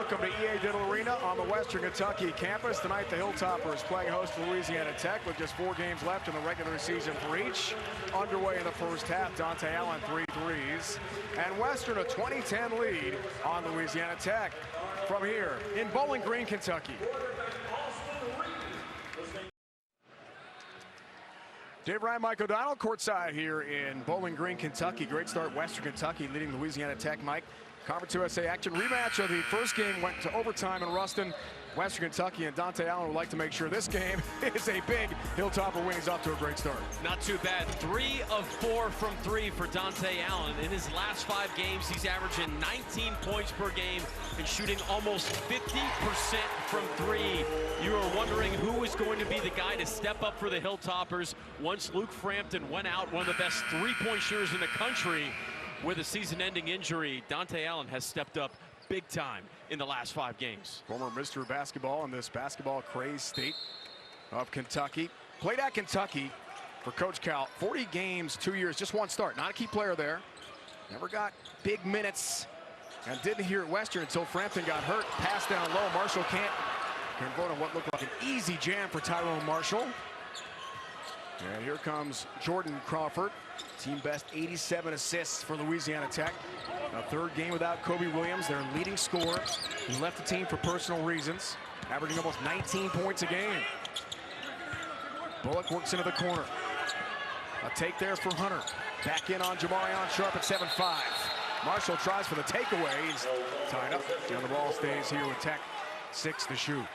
Welcome to EA Diddle Arena on the Western Kentucky campus. Tonight, the Hilltoppers playing host to Louisiana Tech with just 4 games left in the regular season for each. Underway in the first half, Dante Allen 3 threes. And Western a 20-10 lead on Louisiana Tech from here in Bowling Green, Kentucky. Dave Ryan, Mike O'Donnell, courtside here in Bowling Green, Kentucky. Great start, Western Kentucky leading Louisiana Tech. Mike, Conference USA action rematch of the first game went to overtime in Ruston. Western Kentucky and Dante Allen would like to make sure this game is a big Hilltopper win. He's off to a great start. Not too bad. 3 of 4 from 3 for Dante Allen. In his last 5 games, he's averaging 19 points per game and shooting almost 50% from 3. You are wondering who is going to be the guy to step up for the Hilltoppers once Luke Frampton went out, one of the best 3-point shooters in the country. With a season-ending injury, Dante Allen has stepped up big time in the last 5 games. Former Mr. Basketball in this basketball-crazed state of Kentucky. Played at Kentucky for Coach Cal. 40 games, 2 years, just 1 start. Not a key player there. Never got big minutes and didn't hear at Western until Frampton got hurt. Pass down low. Marshall can't convert on what looked like an easy jam for Tyrone Marshall. And here comes Jordan Crawford. Team best 87 assists for Louisiana Tech. A 3rd game without Kobe Williams, their leading scorer. He left the team for personal reasons, averaging almost 19 points a game. Bullock works into the corner. A take there for Hunter. Back in on Jamarion Sharp at 7-5. Marshall tries for the takeaway. He's tied up. And the ball stays here with Tech. 6 to shoot.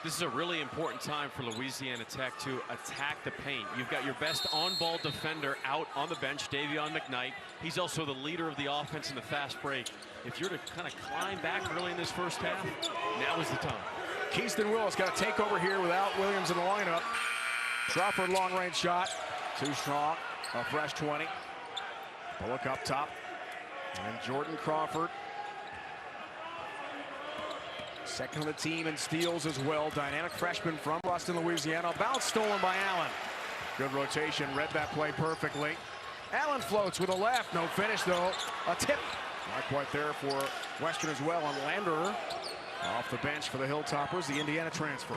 This is a really important time for Louisiana Tech to attack the paint. You've got your best on-ball defender out on the bench, Davion McKnight. He's also the leader of the offense in the fast break. If you're to kind of climb back early in this first half, now is the time. Keaston Willis got a takeover here without Williams in the lineup. Crawford long-range shot. Too strong. A fresh 20. Bullock up top. And Jordan Crawford. Second on the team in steals as well. Dynamic freshman from Ruston, Louisiana. Bounce stolen by Allen. Good rotation. Read that play perfectly. Allen floats with a left. No finish, though. A tip. Not quite there for Western as well. On Landerer. Off the bench for the Hilltoppers, the Indiana transfer.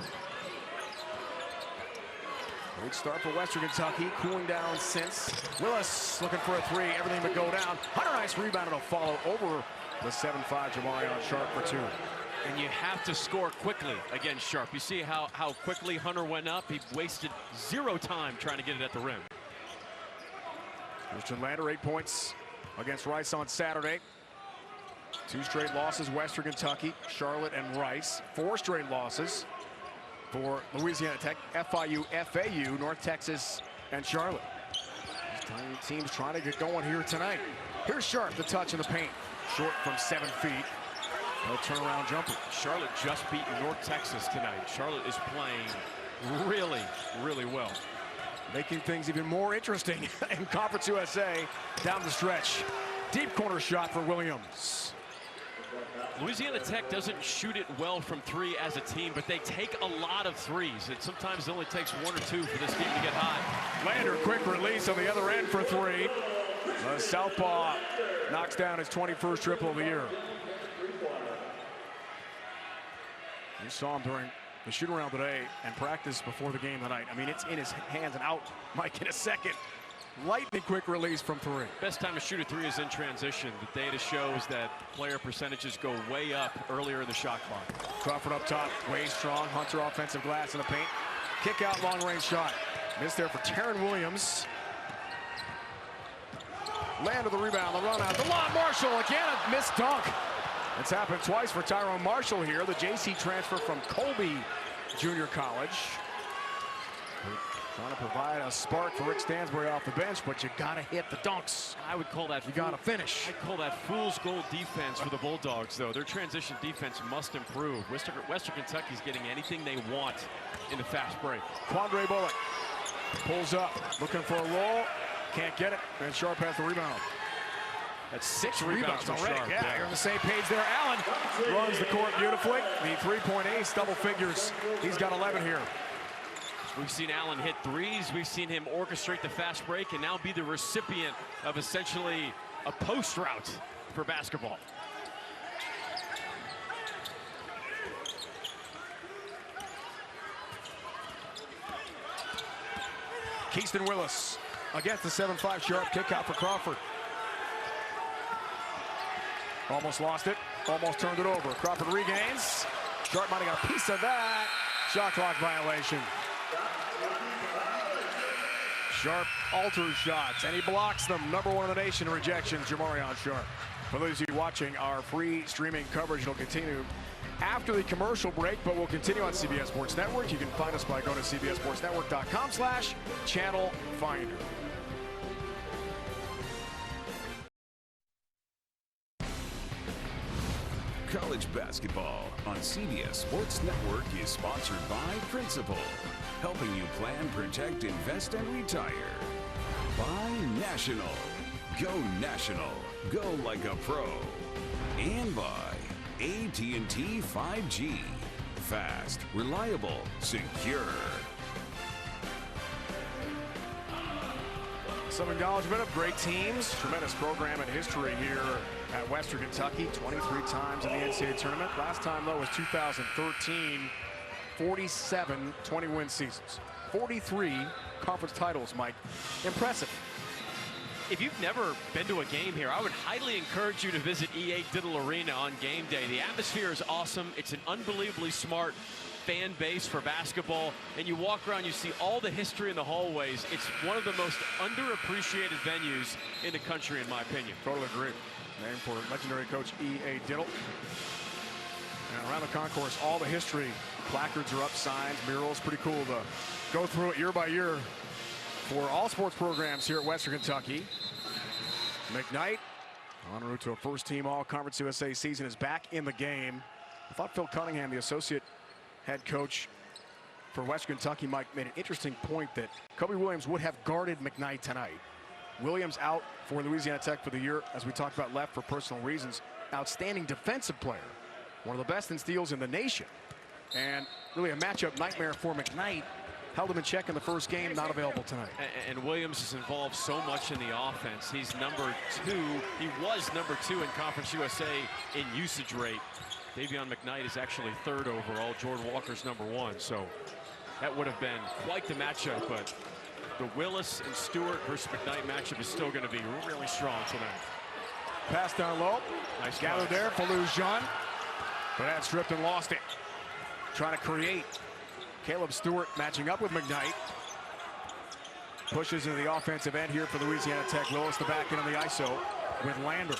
Great start for Western Kentucky. Cooling down since. Willis looking for a 3. Everything but go down. Hunter nice rebound. It'll follow over the 7-5 Jamarion Sharp for 2. And you have to score quickly against Sharp. You see how quickly Hunter went up. He wasted 0 time trying to get it at the rim. Christian Lander 8 points against Rice on Saturday. 2 straight losses, Western Kentucky, Charlotte, and Rice. 4 straight losses for Louisiana Tech, FIU, FAU, North Texas, and Charlotte. These tiny teams trying to get going here tonight. Here's Sharp, the touch in the paint. Short from 7 feet. No turnaround jumper. Charlotte just beat North Texas tonight. Charlotte is playing really, really well. Making things even more interesting in Conference USA down the stretch. Deep corner shot for Williams. Louisiana Tech doesn't shoot it well from 3 as a team, but they take a lot of 3s. It sometimes only takes 1 or 2 for this team to get hot. Lander, quick release on the other end for 3. The southpaw knocks down his 21st triple of the year. You saw him during the shoot-around today and practice before the game tonight. I mean, it's in his hands and out, Mike, in a second. Lightning quick release from 3. Best time to shoot a 3 is in transition. The data shows that player percentages go way up earlier in the shot clock. Crawford up top, way strong. Hunter offensive glass in the paint. Kick out, long-range shot. Missed there for Taron Williams. Land of the rebound, the run out. DeLon Marshall, again, a missed dunk. It's happened twice for Tyrone Marshall here, the JC transfer from Colby Junior College. Trying to provide a spark for Rick Stansbury off the bench, but you gotta hit the dunks. I would call that, you gotta finish. I'd call that fool's gold defense for the Bulldogs, though. Their transition defense must improve. Western Kentucky's getting anything they want in the fast break. Quandre Bullock pulls up, looking for a roll, can't get it, and Sharp has the rebound. That's 6 rebounds already. Yeah, you're on the same page there. Allen runs the court beautifully. The 3-point ace, double figures. He's got 11 here. We've seen Allen hit 3s. We've seen him orchestrate the fast break and now be the recipient of essentially a post route for basketball. Keaston Willis against the 7-5 sharp kick out for Crawford. Almost lost it, almost turned it over. Crawford regains. Sharp might have got a piece of that. Shot clock violation. Sharp alters shots, and he blocks them. #1 in the nation in rejections, Jamarion Sharp. For those of you watching our free streaming coverage, it'll continue after the commercial break, but we'll continue on CBS Sports Network. You can find us by going to cbssportsnetwork.com/channel finder. College basketball on CBS Sports Network is sponsored by Principal, helping you plan, protect, invest, and retire. By National. Go National. Go like a pro. And by AT&T 5G. Fast, reliable, secure. Some acknowledgement of great teams. Tremendous program and history here at Western Kentucky. 23 times in the NCAA tournament. Last time, though, was 2013. 47 20-win seasons. 43 conference titles, Mike. Impressive. If you've never been to a game here, I would highly encourage you to visit EA Diddle Arena on game day. The atmosphere is awesome. It's an unbelievably smart fan base for basketball, and you walk around, you see all the history in the hallways. It's one of the most underappreciated venues in the country, in my opinion. Totally agree. Name for legendary coach E.A. Diddle. And around the concourse, all the history. Placards are up, signs, murals. Pretty cool to go through it year by year for all sports programs here at Western Kentucky. McKnight, en route to a first-team All-Conference USA season, is back in the game. I thought Phil Cunningham, the associate head coach for Western Kentucky, Mike, made an interesting point that Kobe Williams would have guarded McKnight tonight. Williams out for Louisiana Tech for the year, as we talked about, left for personal reasons. Outstanding defensive player, one of the best in steals in the nation, and really a matchup nightmare for McKnight. Held him in check in the first game, not available tonight. And Williams is involved so much in the offense. He's number 2. He was number 2 in Conference USA in usage rate. Davion McKnight is actually 3rd overall. Jordan Walker's number 1. So that would have been quite the matchup. But the Willis and Stewart versus McKnight matchup is still going to be really strong tonight. Pass down low. Nice gathered there for Jean. But that stripped and lost it. Trying to create. Caleb Stewart matching up with McKnight. Pushes into the offensive end here for Louisiana Tech. Willis the back end on the ISO with Lander.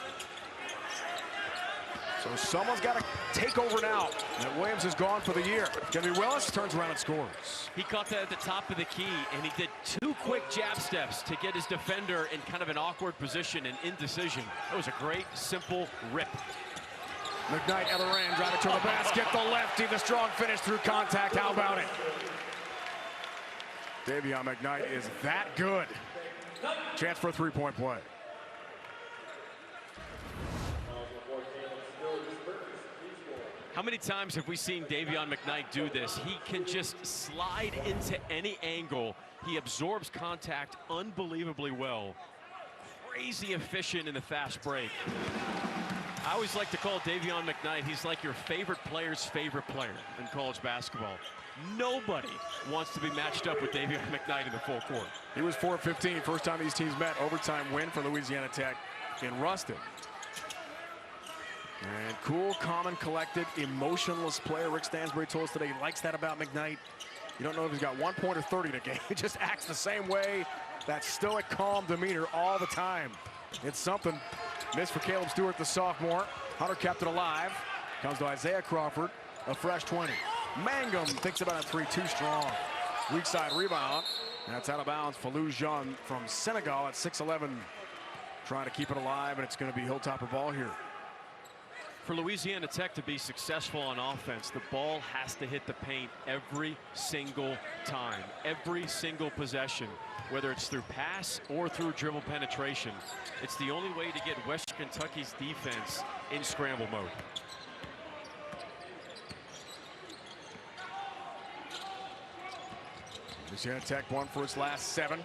So someone's got to take over now. And Williams is gone for the year. Gonna be Willis, turns around and scores. He caught that at the top of the key, and he did 2 quick jab steps to get his defender in kind of an awkward position and indecision. That was a great, simple rip. McKnight, other end, driving to the basket. The lefty, the strong finish through contact. How about it? Davion McKnight is that good. Chance for a three-point play. How many times have we seen Davion McKnight do this? He can just slide into any angle. He absorbs contact unbelievably well. Crazy efficient in the fast break. I always like to call Davion McKnight, he's like your favorite player's favorite player in college basketball. Nobody wants to be matched up with Davion McKnight in the full court. He was 4-15, first time these teams met. Overtime win for Louisiana Tech in Ruston. And cool, calm, and collected, emotionless player. Rick Stansbury told us today he likes that about McKnight. You don't know if he's got 1 point or 30 in a game. He just acts the same way, that stoic, calm demeanor all the time. It's something. Miss for Caleb Stewart, the sophomore. Hunter kept it alive. Comes to Isaiah Crawford, a fresh 20. Mangum thinks about a 3, too strong. Weak side rebound. And that's out of bounds for Jean from Senegal at 6'11". Trying to keep it alive, and it's going to be Hilltopper ball here. For Louisiana Tech to be successful on offense, the ball has to hit the paint every single time, every single possession, whether it's through pass or through dribble penetration. It's the only way to get Western Kentucky's defense in scramble mode. Louisiana Tech won for its last 7.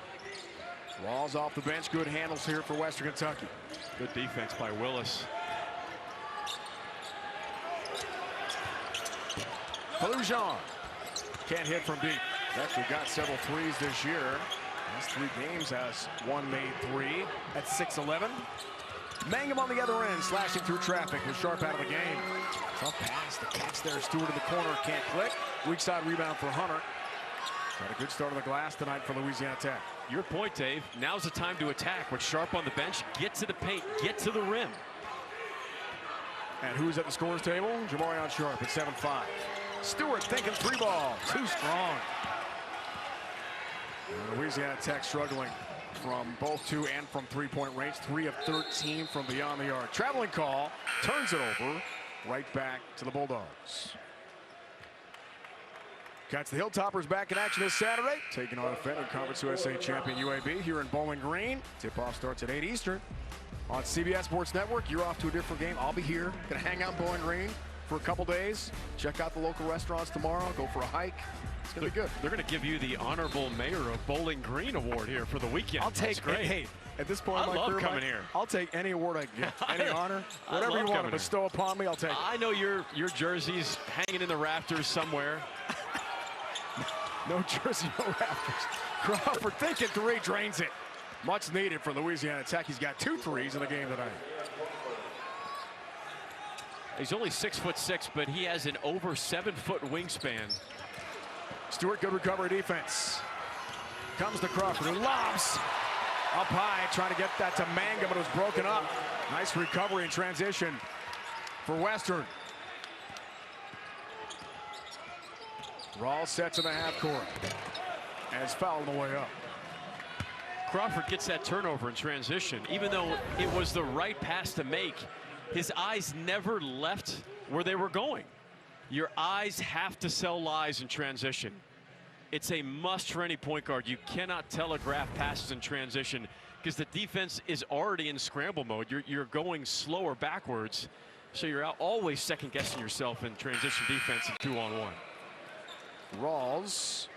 Walls off the bench, good handles here for Western Kentucky. Good defense by Willis. Jean can't hit from deep. Actually got several threes this year. Last 3 games has one made 3 at 6'11". Mangum on the other end, slashing through traffic with Sharp out of the game. Tough pass, the catch there. Stewart in the corner, can't click. Weak side rebound for Hunter. Got a good start on the glass tonight for Louisiana Tech. Your point, Dave. Now's the time to attack with Sharp on the bench. Get to the paint, get to the rim. And who's at the scorer's table? Jamarion Sharp at 7'5". Stewart thinking 3-ball, too strong. And Louisiana Tech struggling from both 2 and from 3-point range. 3 of 13 from beyond the arc. Traveling call, turns it over, right back to the Bulldogs. Catch the Hilltoppers back in action this Saturday, taking on defending Conference USA champion UAB here in Bowling Green. Tip-off starts at 8 Eastern on CBS Sports Network. You're off to a different game. I'll be here, gonna hang out in Bowling Green for a couple days. Check out the local restaurants tomorrow. Go for a hike. It's gonna be good. They're gonna give you the Honorable Mayor of Bowling Green award here for the weekend. I'll take. Great. Hey, at this point in my career, coming here. I'll take any award I can get, any honor, whatever you want to bestow upon me. I'll take it. I know your jersey's hanging in the rafters somewhere. No jersey, no rafters. Crawford thinking 3, drains it. Much needed for Louisiana Tech. He's got 2 threes in the game tonight. He's only 6'6", but he has an over 7-foot wingspan. Stewart, good recovery defense. Comes to Crawford, who lobs up high, trying to get that to Mangum, but it was broken up. Nice recovery in transition for Western. Rawls sets in the half court and is fouled on the way up. Crawford gets that turnover in transition. Even though it was the right pass to make, his eyes never left where they were going. Your eyes have to sell lies in transition. It's a must for any point guard. You cannot telegraph passes in transition because the defense is already in scramble mode. You're going slower backwards, so you're always second guessing yourself in transition defense in 2-on-1. Rawls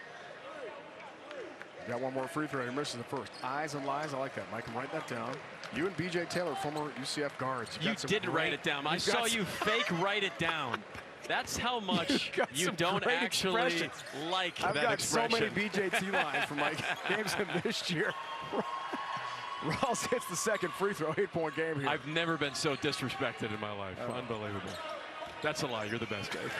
got one more free throw. He misses the first. Eyes and lies. I like that. Mike, write that down. You and B.J. Taylor, former UCF guards. You didn't write it down. I saw you fake write it down. That's how much you don't actually like that expression. I've got so many BJT lines from my games in this year. Rawls hits the second free throw. 8-point game here. I've never been so disrespected in my life. Unbelievable. That's a lie. You're the best, Dave.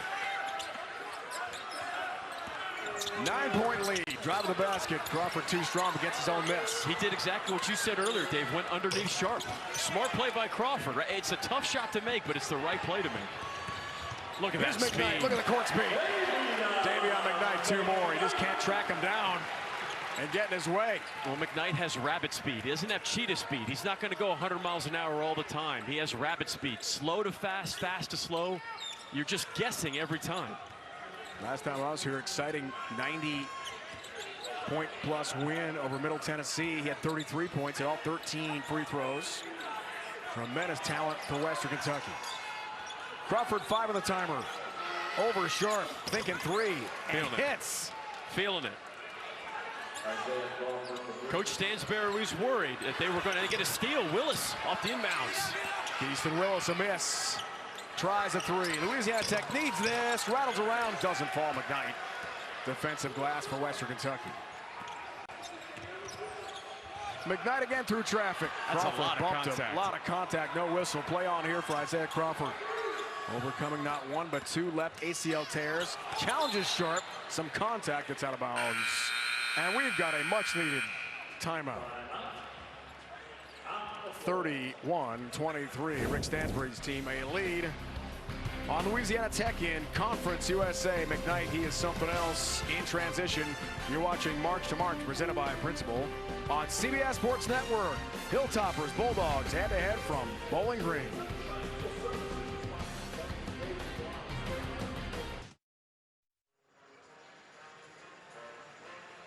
9-point lead. Drive to the basket. Crawford too strong against his own miss. He did exactly what you said earlier, Dave. Went underneath Sharp. Smart play by Crawford. Right? It's a tough shot to make, but it's the right play to make. Look at that speed. Look at the court speed. Davion McKnight, 2 more. He just can't track him down and get in his way. Well, McKnight has rabbit speed. He doesn't have cheetah speed. He's not going to go 100 miles an hour all the time. He has rabbit speed. Slow to fast, fast to slow. You're just guessing every time. Last time I was here, exciting 90-point-plus win over Middle Tennessee. He had 33 points, hit all 13 free throws. Tremendous talent for Western Kentucky. Crawford 5 on the timer. Over Sharp, thinking 3, and hits. Feeling it. Coach Stansberry was worried that they were going to get a steal. Willis off the inbounds. Easton Willis a miss. Tries a 3. Louisiana Tech needs this. Rattles around, doesn't fall. McKnight. Defensive glass for Western Kentucky. McKnight again through traffic. That's Crawford a lot of contact. A lot of contact. No whistle. Play on here for Isaiah Crawford. Overcoming not 1 but 2 left ACL tears. Challenges Sharp. Some contact that's out of bounds. And we've got a much needed timeout. 31-23. Rick Stansbury's team a lead on Louisiana Tech in Conference USA. McKnight, he is something else in transition. You're watching March to March, presented by Principal on CBS Sports Network. Hilltoppers, Bulldogs, head-to-head from Bowling Green.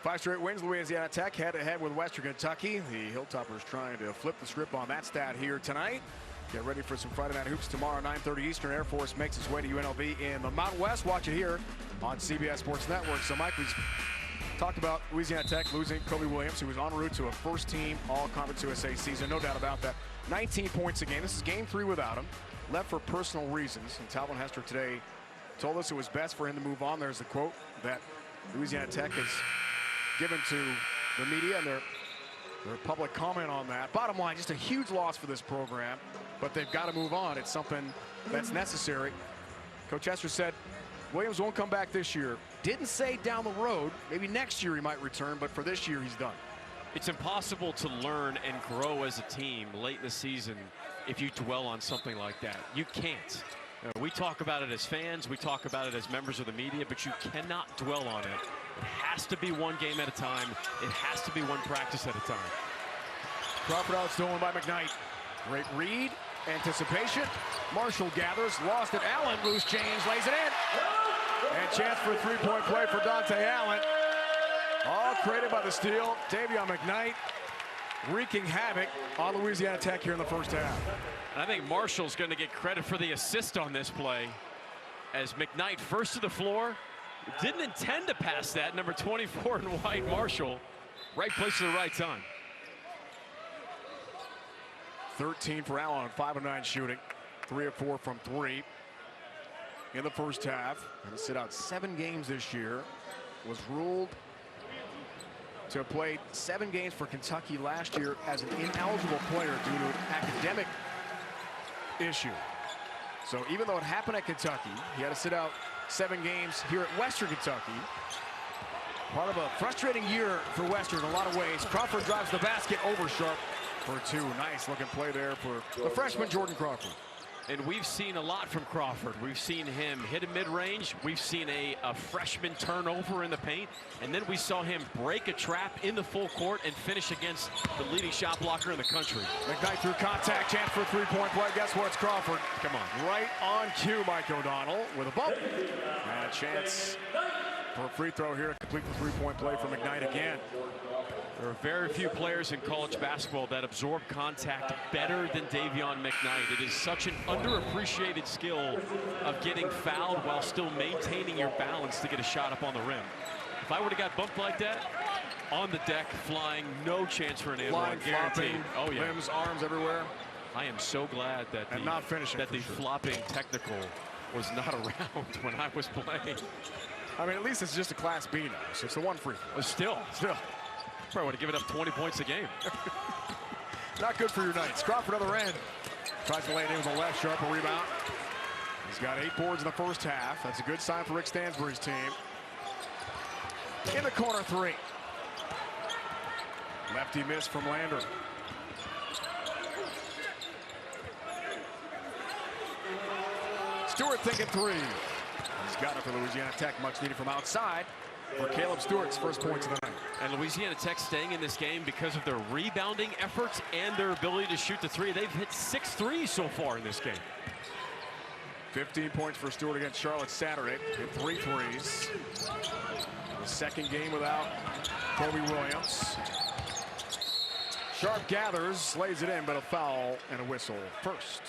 Five straight wins, Louisiana Tech head-to-head with Western Kentucky. The Hilltoppers trying to flip the script on that stat here tonight. Get ready for some Friday Night Hoops tomorrow, 9:30 Eastern. Air Force makes its way to UNLV in the Mountain West. Watch it here on CBS Sports Network. So, Mike, we've talked about Louisiana Tech losing Kobe Williams, who was en route to a first-team All-Conference USA season. No doubt about that. 19 points a game. This is game 3 without him. Left for personal reasons. And Talvin Hester today told us it was best for him to move on. There's the quote that Louisiana Tech has given to the media and their public comment on that. Bottom line, just a huge loss for this program, but they've got to move on. It's something that's necessary. Coach Esther said Williams won't come back this year. Didn't say down the road, maybe next year he might return, but for this year he's done. It's impossible to learn and grow as a team late in the season if you dwell on something like that. You can't. We talk about it as fans, we talk about it as members of the media, but you cannot dwell on it. It has to be one game at a time. It has to be one practice at a time. Crawford outstolen by McKnight. Great read, anticipation. Marshall gathers, lost it. Allen, loose change, lays it in. And chance for a three-point play for Dante Allen. All created by the steal. Davion McKnight wreaking havoc on Louisiana Tech here in the first half. And I think Marshall's going to get credit for the assist on this play, as McKnight first to the floor. Didn't intend to pass that. Number 24 in white, Marshall. Right place at the right time. 13 for Allen, 5 of 9 shooting. 3 of 4 from 3 in the first half. Going to sit out 7 games this year. Was ruled to have played 7 games for Kentucky last year as an ineligible player due to an academic issue. So even though it happened at Kentucky, he had to sit out 7 games here at Western Kentucky. Part of a frustrating year for Western in a lot of ways. Crawford drives the basket over Sharp for 2. Nice looking play there for the freshman Jordan Crawford. And we've seen a lot from Crawford. We've seen him hit a mid-range. We've seen a freshman turnover in the paint. And then we saw him break a trap in the full court and finish against the leading shot blocker in the country. McKnight through contact, chance for a three-point play. Guess what? It's Crawford. Come on. Right on cue, Mike O'Donnell with a bump. And a chance for a free throw here to complete the three-point play for McKnight again. There are very few players in college basketball that absorb contact better than Davion McKnight. It is such an underappreciated skill of getting fouled while still maintaining your balance to get a shot up on the rim. If I would have got bumped like that, on the deck, flying, no chance for an and one, guaranteed. Oh yeah, limbs, arms everywhere. I am so glad that the flopping technical was not around when I was playing. I mean, at least it's just a Class B now, so it's a 1 free throw. Still. Probably would have given up 20 points a game. Not good for your Knights. Crawford other end. Tries to lay it in with the left, Sharp a rebound. He's got 8 boards in the first half. That's a good sign for Rick Stansbury's team. In the corner 3. Lefty miss from Lander. Stewart thinking 3. He's got it for Louisiana Tech. Much needed from outside for Caleb Stewart's first points of the night. And Louisiana Tech staying in this game because of their rebounding efforts and their ability to shoot the 3. They've hit 6 threes so far in this game. 15 points for Stewart against Charlotte Saturday. Hit 3 threes. The second game without Kobe Williams. Sharp gathers, lays it in, but a foul and a whistle first.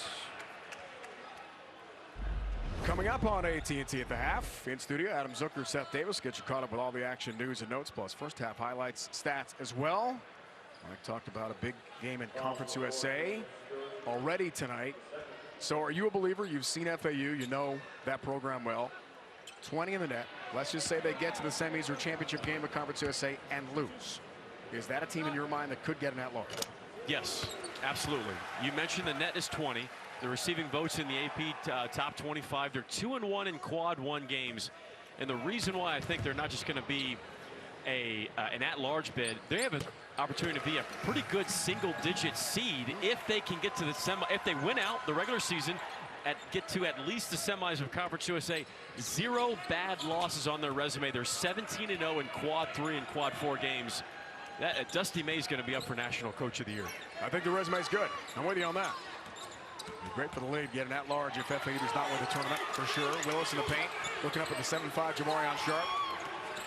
Coming up on AT&T at the half, in studio, Adam Zucker, Seth Davis, get you caught up with all the action, news, and notes, plus first half highlights, stats as well. Mike talked about a big game in Conference USA already tonight. So are you a believer? You've seen FAU, you know that program well. 20 in the net. Let's just say they get to the semis or championship game of Conference USA and lose. Is that a team in your mind that could get an at-large? Yes, absolutely. You mentioned the net is 20. They're receiving votes in the AP top 25. They're 2-1 in quad 1 games. And the reason why I think they're not just going to be an at-large bid, they have an opportunity to be a pretty good single-digit seed if they can get to the semi. If they win out the regular season, get to at least the semis of Conference USA. 0 bad losses on their resume. They're 17-0 in quad 3 and quad 4 games. Dusty May is going to be up for National Coach of the Year. I think the resume is good. I'm with you on that. Great for the league, get an at-large if FAU does not win the tournament, for sure. Willis in the paint, looking up at the 7'5", Jamarion Sharp.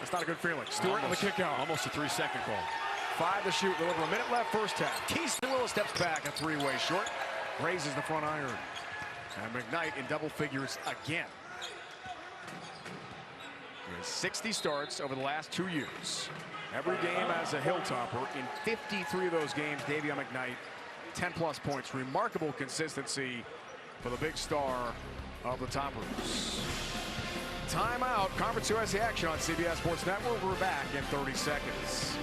That's not a good feeling. Stewart on the kick out. Almost a 3-second call. 5 to shoot, with over a minute left first half. Keyston Willis steps back, a 3-way short. Raises the front iron. And McKnight in double figures again. He has 60 starts over the last 2 years. Every game as a Hilltopper. In 53 of those games, Davion McKnight, 10+ points. Remarkable consistency for the big star of the Toppers. Timeout. Conference USA action on CBS Sports Network. We're back in 30 seconds.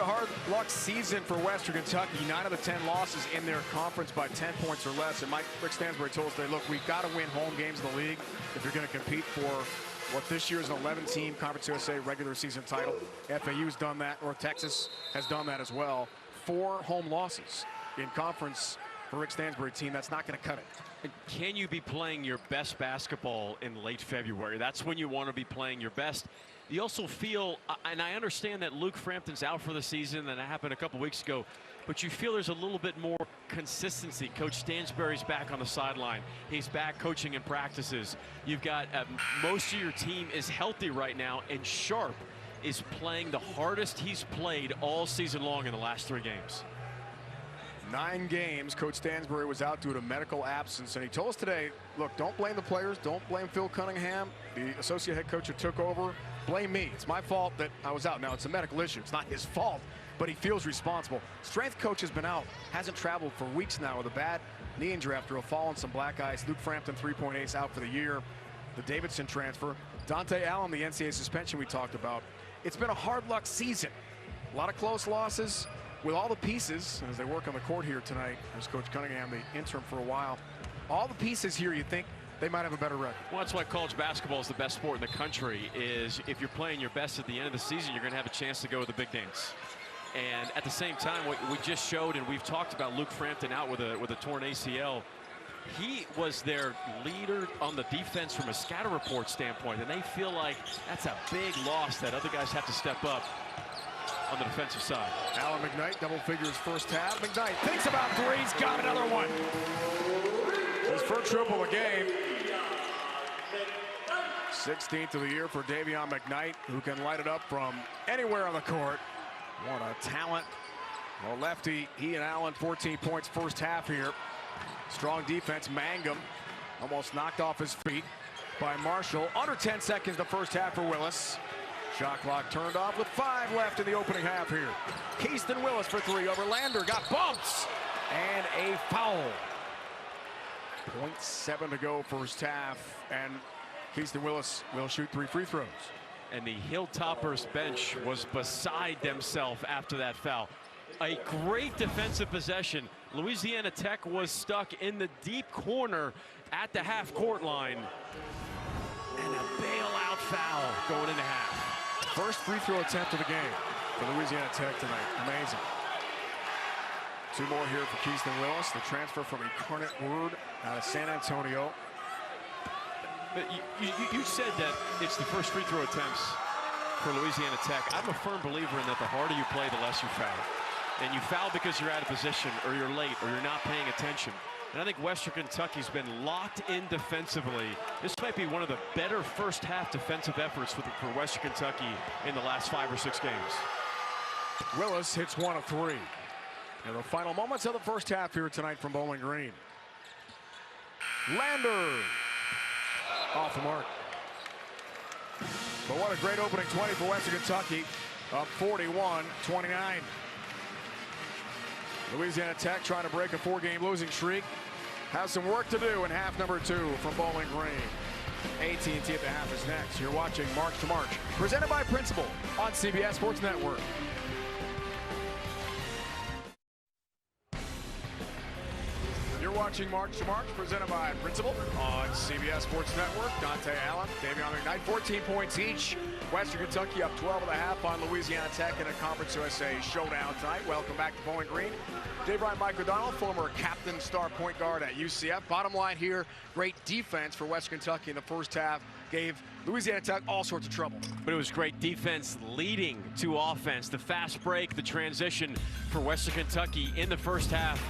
been a hard luck season for Western Kentucky. 9 of the 10 losses in their conference by 10 points or less. And Rick Stansbury told us today, look, we've got to win home games in the league if you're going to compete for what this year is an 11-team Conference USA regular season title. FAU's done that. North Texas has done that as well. 4 home losses in conference for Rick Stansbury team. That's not going to cut it. Can you be playing your best basketball in late February? That's when you want to be playing your best. You also feel, and I understand that Luke Frampton's out for the season, and that happened a couple weeks ago, but you feel there's a little bit more consistency. Coach Stansbury's back on the sideline. He's back coaching in practices. You've got most of your team is healthy right now, and Sharp is playing the hardest he's played all season long in the last 3 games. 9 games. Coach Stansbury was out due to medical absence, and he told us today, look, don't blame the players. Don't blame Phil Cunningham, the associate head coach who took over. Blame me. It's my fault that I was out. Now, it's a medical issue. It's not his fault, but he feels responsible. Strength coach has been out, hasn't traveled for weeks now with a bad knee injury after a fall on some black ice. Luke Frampton, 3-point ace, out for the year. The Davidson transfer. Dante Allen, the NCAA suspension we talked about. It's been a hard luck season. A lot of close losses with all the pieces as they work on the court here tonight. There's Coach Cunningham, the interim for a while. All the pieces here, you think they might have a better record. Well, that's why college basketball is the best sport in the country, is if you're playing your best at the end of the season, you're going to have a chance to go to the big dance. And at the same time, what we just showed, and we've talked about Luke Frampton out with a torn ACL, he was their leader on the defense from a scatter report standpoint, and they feel like that's a big loss that other guys have to step up on the defensive side. Alan McKnight, double figures first half. McKnight thinks about 3, he's got another one. His first triple of the game. 16th of the year for Davion McKnight, who can light it up from anywhere on the court. What a talent. Well, lefty, he and Allen, 14 points first half here. Strong defense. Mangum almost knocked off his feet by Marshall. Under 10 seconds the first half for Willis. Shot clock turned off with 5 left in the opening half here. Keaston Willis for 3 over Lander. Got bumps and a foul. 0.7 to go first half, and Keaston Willis will shoot 3 free throws. And the Hilltoppers bench was beside themselves after that foul. A great defensive possession. Louisiana Tech was stuck in the deep corner at the half-court line. And a bailout foul going into half. First free throw attempt of the game for Louisiana Tech tonight. Amazing. 2 more here for Keaston Willis, the transfer from Incarnate Word out of San Antonio. But you said that it's the first free throw attempts for Louisiana Tech. I'm a firm believer in that the harder you play, the less you foul. And you foul because you're out of position, or you're late, or you're not paying attention. And I think Western Kentucky's been locked in defensively. This might be one of the better first half defensive efforts for Western Kentucky in the last 5 or 6 games. Willis hits 1 of 3. And the final moments of the first half here tonight from Bowling Green. Lander off the mark. But what a great opening 20 for Western Kentucky, up 41-29. Louisiana Tech trying to break a 4-game losing streak. Has some work to do in half number 2 from Bowling Green. AT&T at the half is next. You're watching March to March, presented by Principal on CBS Sports Network. You're watching March to March, presented by Principal on CBS Sports Network. Dante Allen, Davion McKnight, 14 points each. Western Kentucky up 12.5 on Louisiana Tech in a Conference USA showdown tonight. Welcome back to Bowling Green. Dave Ryan, Mike O'Donnell, former captain, star point guard at UCF. Bottom line here, great defense for Western Kentucky in the first half. Gave Louisiana Tech all sorts of trouble. But it was great defense leading to offense. The fast break, the transition for Western Kentucky in the first half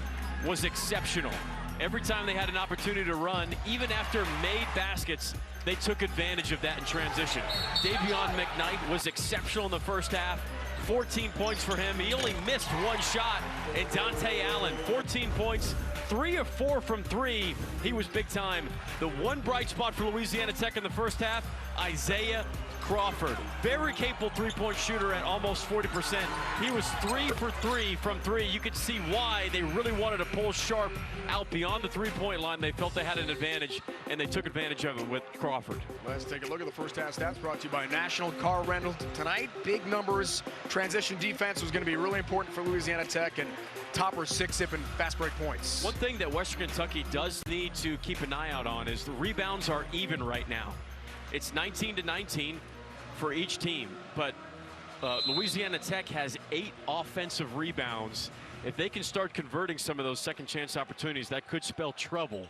was exceptional. Every time they had an opportunity to run, even after made baskets, they took advantage of that in transition. Davion McKnight was exceptional in the first half. 14 points for him. He only missed 1 shot. And Dante Allen, 14 points, 3 of 4 from 3. He was big time. The one bright spot for Louisiana Tech in the first half, Isaiah Crawford, very capable three-point shooter at almost 40%. He was 3 for 3 from three. You could see why they really wanted to pull Sharp out beyond the three-point line. They felt they had an advantage, and they took advantage of it with Crawford. Let's take a look at the first half stats brought to you by National Car Rental tonight. Big numbers. Transition defense was going to be really important for Louisiana Tech, and Topper 6-zip and fast break points. One thing that Western Kentucky does need to keep an eye out on is the rebounds are even right now. It's 19-19 for each team, but Louisiana Tech has 8 offensive rebounds. If they can start converting some of those second chance opportunities, that could spell trouble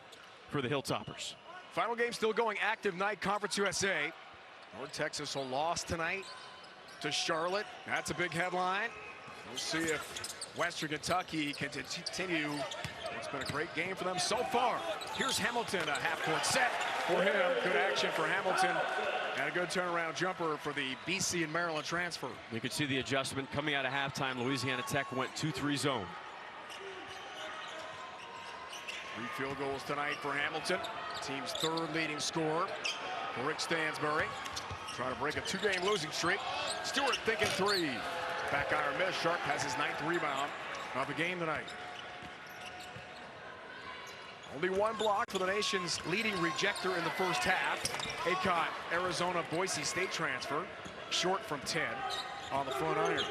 for the Hilltoppers. Final game still going, active night, Conference USA. North Texas will lost tonight to Charlotte. That's a big headline. We'll see if Western Kentucky can continue. It's been a great game for them so far. Here's Hamilton, a half-court set for him. Good action for Hamilton, and a good turnaround jumper for the BC and Maryland transfer. You could see the adjustment coming out of halftime. Louisiana Tech went 2-3 zone. 3 field goals tonight for Hamilton. Team's 3rd leading scorer for Rick Stansbury. Trying to break a 2-game losing streak. Stewart thinking 3. Back iron miss. Sharp has his 9th rebound of the game tonight. Only 1 block for the nation's leading rejector in the first half. Acott, Arizona, Boise State transfer. Short from 10 on the front iron.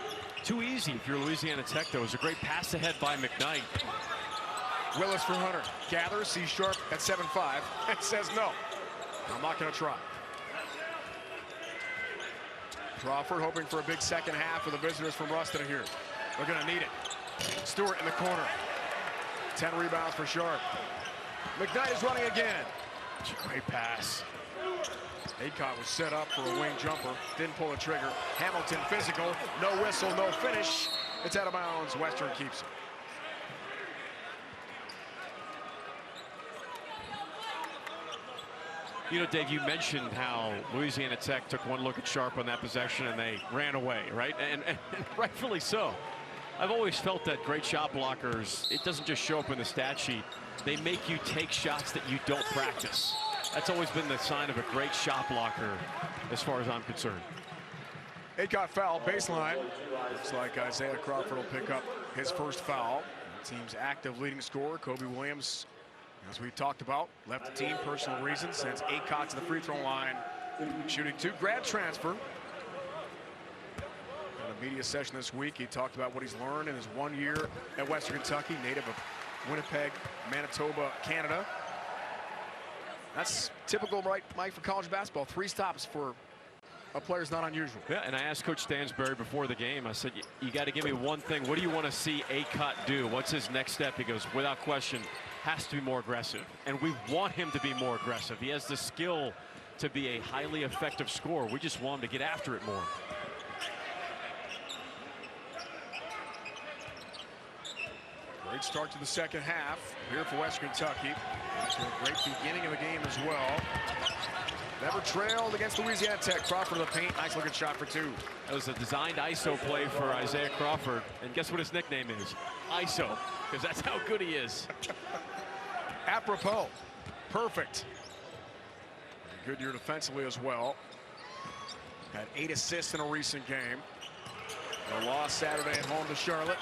Too easy if you're Louisiana Tech, though. It was a great pass ahead by McKnight. Willis for Hunter. Gathers, sees Sharp at 7'5", and says no. I'm not going to try. Crawford hoping for a big second half for the visitors from Ruston here. They're going to need it. Stewart in the corner. 10 rebounds for Sharp. McKnight is running again. Great pass. Acott was set up for a wing jumper. Didn't pull the trigger. Hamilton physical. No whistle, no finish. It's out of bounds. Western keeps it. You know, Dave, you mentioned how Louisiana Tech took 1 look at Sharp on that possession and they ran away, right? And rightfully so. I've always felt that great shot blockers, it doesn't just show up in the stat sheet. They make you take shots that you don't practice. That's always been the sign of a great shot blocker, as far as I'm concerned. Acott foul, baseline. Looks like Isaiah Crawford will pick up his first foul. The team's active leading scorer, Kobe Williams, as we talked about, left the team, personal reasons, sends Acott to the free throw line. Shooting 2, grad transfer. In a media session this week, he talked about what he's learned in his 1 year at Western Kentucky, native of Winnipeg, Manitoba, Canada. That's typical, right, Mike, for college basketball. 3 stops for a player's not unusual. Yeah, and I asked Coach Stansbury before the game, I said, you got to give me one thing. What do you want to see Acott do? What's his next step? He goes, without question, has to be more aggressive. And we want him to be more aggressive. He has the skill to be a highly effective scorer. We just want him to get after it more. Great start to the second half here for Western Kentucky. After a great beginning of the game as well. Never trailed against Louisiana Tech. Crawford in the paint. Nice looking shot for 2. That was a designed ISO play for Isaiah Crawford. And guess what his nickname is? ISO, because that's how good he is. Apropos. Perfect. Good year defensively as well. Had 8 assists in a recent game. A loss Saturday at home to Charlotte.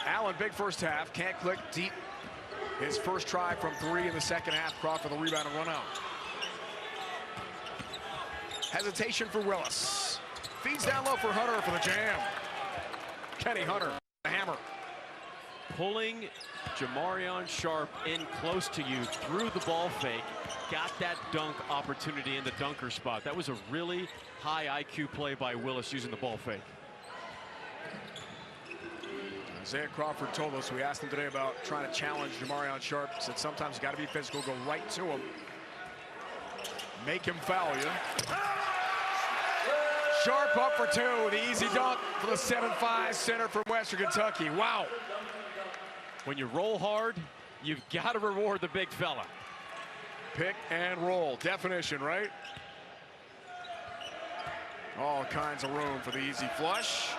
Allen, big first half. Can't click deep. His first try from 3 in the second half. Crawford the rebound and run out. Hesitation for Willis. Feeds down low for Hunter for the jam. Kenny Hunter, the hammer. Pulling Jamarion Sharp in close to you through the ball fake. Got that dunk opportunity in the dunker spot. That was a really high IQ play by Willis using the ball fake. Isaiah Crawford told us, we asked him today about trying to challenge Jamarion Sharp. Said sometimes you got to be physical, go right to him. Make him foul you. Sharp up for 2. The easy dunk for the 7'5" center from Western Kentucky. Wow. When you roll hard, you've got to reward the big fella. Pick and roll. Definition, right? All kinds of room for the easy flush.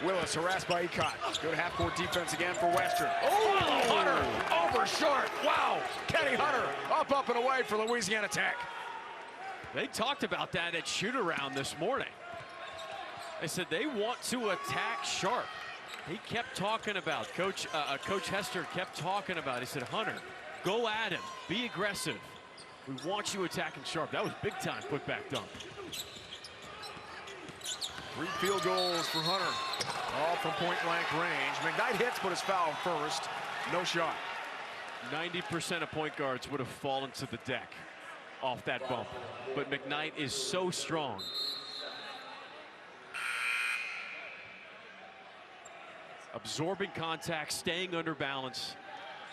Willis harassed by Ecott. Good half-court defense again for Western. Oh, Hunter over short. Wow, Kenny Hunter up and away for Louisiana Tech. They talked about that at shoot-around this morning. They said they want to attack Sharp. He kept talking about, Coach Hester kept talking about, he said, Hunter, go at him, be aggressive. We want you attacking Sharp. That was big-time putback dunk. 3 field goals for Hunter, all from point-blank range. McKnight hits, but is fouled first. No shot. 90% of point guards would have fallen to the deck off that bump, but McKnight is so strong. Absorbing contact, staying under balance.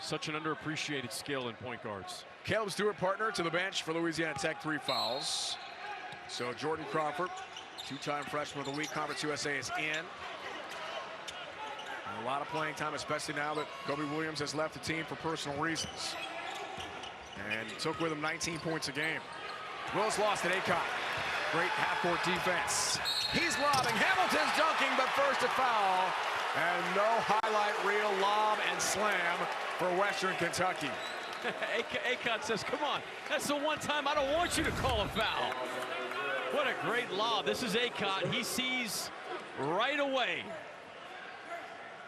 Such an underappreciated skill in point guards. Caleb Stewart, partner to the bench for Louisiana Tech, 3 fouls. So Jordan Crawford, 2-time freshman of the week, Conference USA is in. And a lot of playing time, especially now that Kobe Williams has left the team for personal reasons. And took with him 19 points a game. Willis lost at Ecott. Great half-court defense. He's lobbing, Hamilton's dunking, but first a foul. And no highlight reel, lob and slam for Western Kentucky. Ecott says, come on, that's the one time I don't want you to call a foul. What a great lob. This is Ecott. He sees right away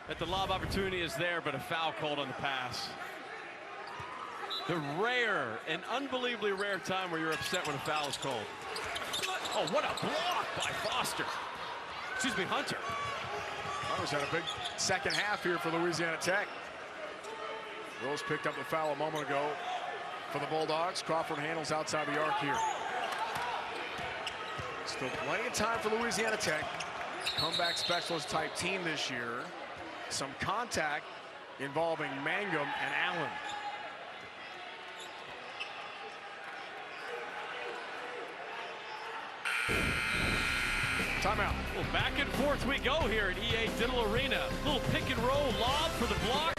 that the lob opportunity is there, but a foul called on the pass. The rare, an unbelievably rare time where you're upset when a foul is called. Oh, what a block by Foster. Excuse me, Hunter. Hunter's had a big second half here for Louisiana Tech. Willis picked up the foul a moment ago for the Bulldogs. Crawford handles outside the arc here. Still plenty of time for Louisiana Tech. Comeback specialist type team this year. Some contact involving Mangum and Allen. Timeout. Well, back and forth we go here at EA Diddle Arena. Little pick and roll lob for the block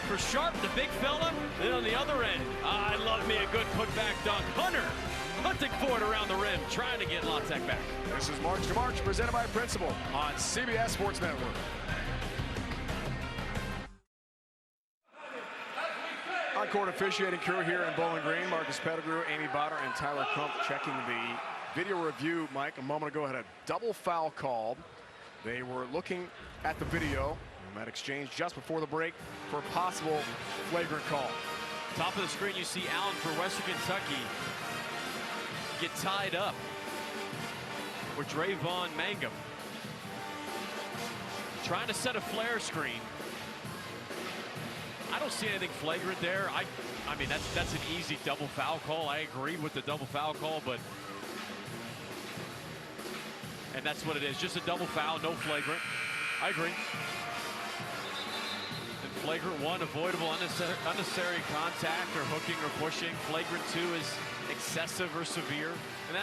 for Sharp, the big fella. Then on the other end, I love me a good putback dunk. Hunter hunting for it around the rim, trying to get La Tech back. This is March to March, presented by Principal on CBS Sports Network. On-court officiating crew here in Bowling Green. Marcus Pettigrew, Amy Botter, and Tyler Crump checking the video review. Mike, a moment ago, had a double foul called. They were looking at the video in that exchange just before the break for a possible flagrant call. Top of the screen, you see Allen for Western Kentucky get tied up with Drayvon Mangum. Trying to set a flare screen. I don't see anything flagrant there. I mean, that's an easy double foul call. I agree with the double foul call, but and that's what it is. Just a double foul, no flagrant. I agree. And flagrant 1, avoidable unnecessary contact or hooking or pushing. Flagrant 2 is excessive or severe. And